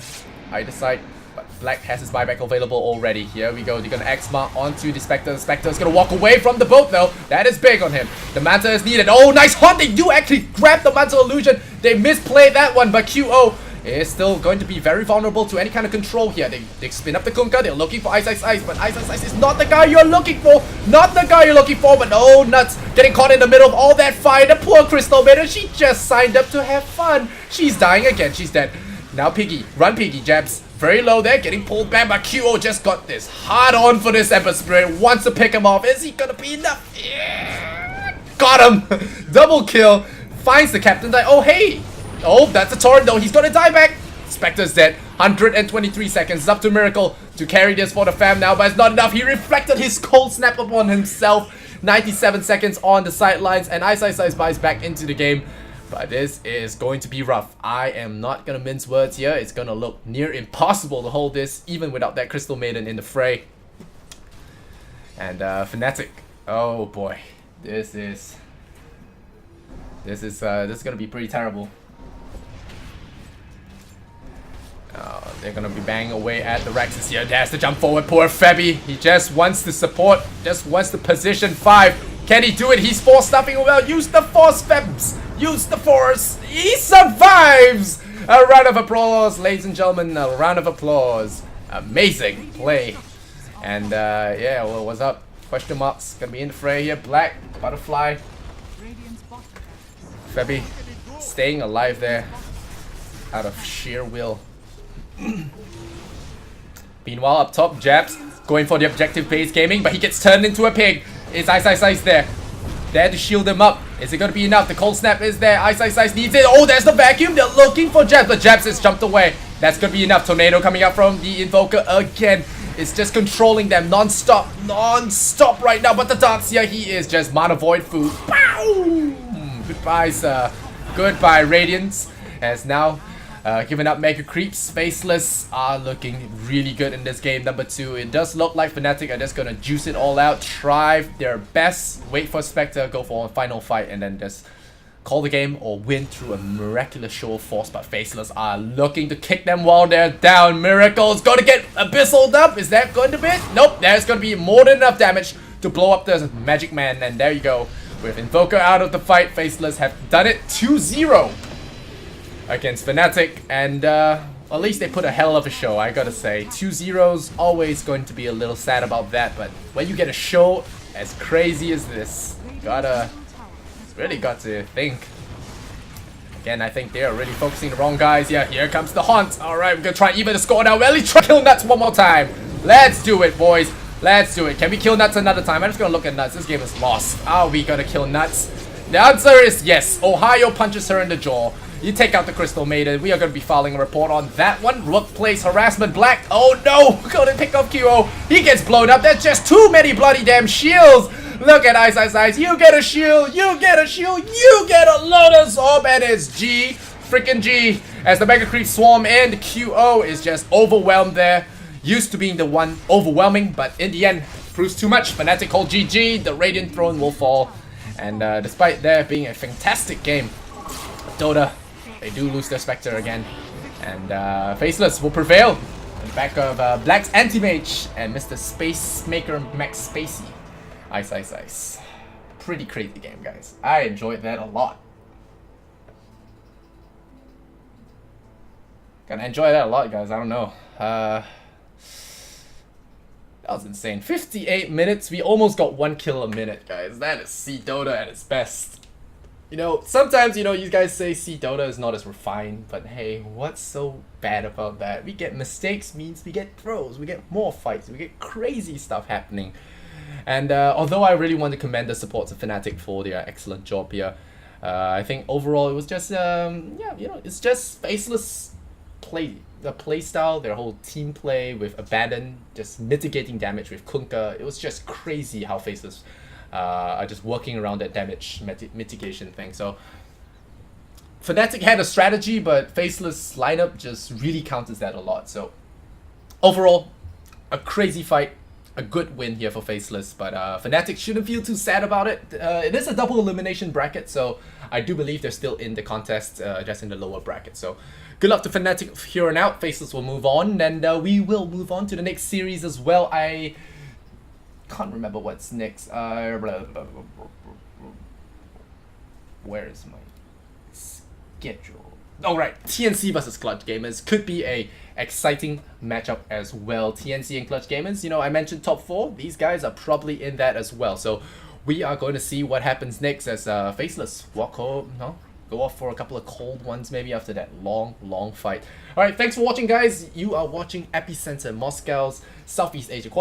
Either side, but Black has his buyback available already. Here we go. They're gonna X-Mark onto the Spectre. The Spectre is gonna walk away from the boat though. That is big on him. The Manta is needed. Oh, nice hunt. They do actually grab the Manta illusion. They misplayed that one, but QO is still going to be very vulnerable to any kind of control here. They spin up the Kunkka. They're looking for Ice, but Ice is not the guy you're looking for. Not the guy you're looking for, but oh, nuts. Getting caught in the middle of all that fire. The poor Crystal Maiden, she just signed up to have fun. She's dying again. She's dead. Now Piggy. Run Piggy, jabs. Very low there, getting pulled back by QO. Just got this hard on for this Ember Spirit. Wants to pick him off. Is he gonna be enough? Yeah. Got him! Double kill. Finds the captain die. Oh, hey! Oh, that's a torrent though. He's gonna die back. Spectre's dead. 123 seconds. It's up to Miracle to carry this for the fam now, but it's not enough. He reflected his cold snap upon himself. 97 seconds on the sidelines, and EPICENTER buys back into the game. But this is going to be rough. I am not gonna mince words here. It's gonna look near impossible to hold this, even without that Crystal Maiden in the fray. And Fnatic. Oh boy, this is gonna be pretty terrible. They're gonna be banging away at the Rexes here. There's the jump forward. Poor Febby. He just wants to support, just wants to position 5. Can he do it? He's force stuffing well. Use the force, Febs. Use the force. He survives. A round of applause, ladies and gentlemen. A round of applause. Amazing play. And yeah, well, what's up? Question marks. Gonna be in the fray here. Black, Butterfly. Febby staying alive there out of sheer will. Meanwhile, up top, Jabs going for the objective based gaming, but he gets turned into a pig. Is Ice there? There to shield him up. Is it going to be enough? The cold snap is there. Ice needs it. Oh, there's the vacuum. They're looking for Jabs, but Jabs has jumped away. That's going to be enough. Tornado coming up from the Invoker again. It's just controlling them non-stop right now. But the Darkseer, he is just mana void food. Pow! Goodbye, sir. Goodbye, Radiance. As now giving up Mega Creeps. Faceless are looking really good in this game. Number 2, it does look like Fnatic are just gonna juice it all out, try their best, wait for Spectre, go for a final fight, and then just call the game or win through a miraculous show of force. But Faceless are looking to kick them while they're down. Miracle's gonna get Abyssal up. Is that going to be it? Nope, there's gonna be more than enough damage to blow up the Magic Man, and there you go. With Invoker out of the fight, Faceless have done it 2-0 against Fnatic, and at least they put a hell of a show, I gotta say. 2-0's always going to be a little sad about that, but when you get a show as crazy as this, really got to think. Again, I think they're really focusing the wrong guys. Yeah, here comes the Haunt. Alright, we're gonna try even the score now. Really try to kill Nuts one more time. Let's do it, boys. Let's do it. Can we kill Nuts another time? I'm just gonna look at Nuts. This game is lost. Are we gonna kill Nuts? The answer is yes. Ohio punches her in the jaw. You take out the Crystal Maiden. We are going to be filing a report on that one. Workplace harassment. Black. Oh no. Gonna pick up QO. He gets blown up. There's just too many bloody damn shields. Look at Ice. You get a shield. You get a shield. You get a Lotus Orb. And it's G. Freaking G. As the Mega Creep swarm in. QO is just overwhelmed there. Used to being the one overwhelming. But in the end, proves too much. Fnatic hold GG. The Radiant Throne will fall. And despite there being a fantastic game, Dota, they do lose their Spectre again, and Faceless will prevail on the back of Black's Anti-Mage and Mr. Space Maker Max Spacey. Ice. Pretty crazy game, guys. I enjoyed that a lot. Gonna enjoy that a lot, guys. I don't know. That was insane. 58 minutes. We almost got 1 kill a minute, guys. That is C Dota at its best. You know, sometimes, you know, you guys say C Dota is not as refined, but hey, what's so bad about that? We get mistakes means we get throws, we get more fights, we get crazy stuff happening. And although I really want to commend the supports of Fnatic for their excellent job here, I think overall it was just, yeah, you know, it's just Faceless play. The play style, their whole team play with Abandon, just mitigating damage with Kunkka. It was just crazy how Faceless are just working around that damage mitigation thing. So Fnatic had a strategy, but Faceless lineup just really counters that a lot. So overall, a crazy fight, a good win here for Faceless, but Fnatic shouldn't feel too sad about it. It is a double elimination bracket, so I do believe they're still in the contest, just in the lower bracket. So good luck to Fnatic here and out. Faceless will move on, and we will move on to the next series as well. I can't remember what's next. Where is my schedule? Oh right, TNC versus Clutch Gamers could be a exciting matchup as well. TNC and Clutch Gamers, you know, I mentioned top 4. These guys are probably in that as well. So we are going to see what happens next as Faceless walk home. No, go off for a couple of cold ones maybe after that long fight. Alright, thanks for watching guys. You are watching Epicenter, Moscow's Southeast Asia qualifier.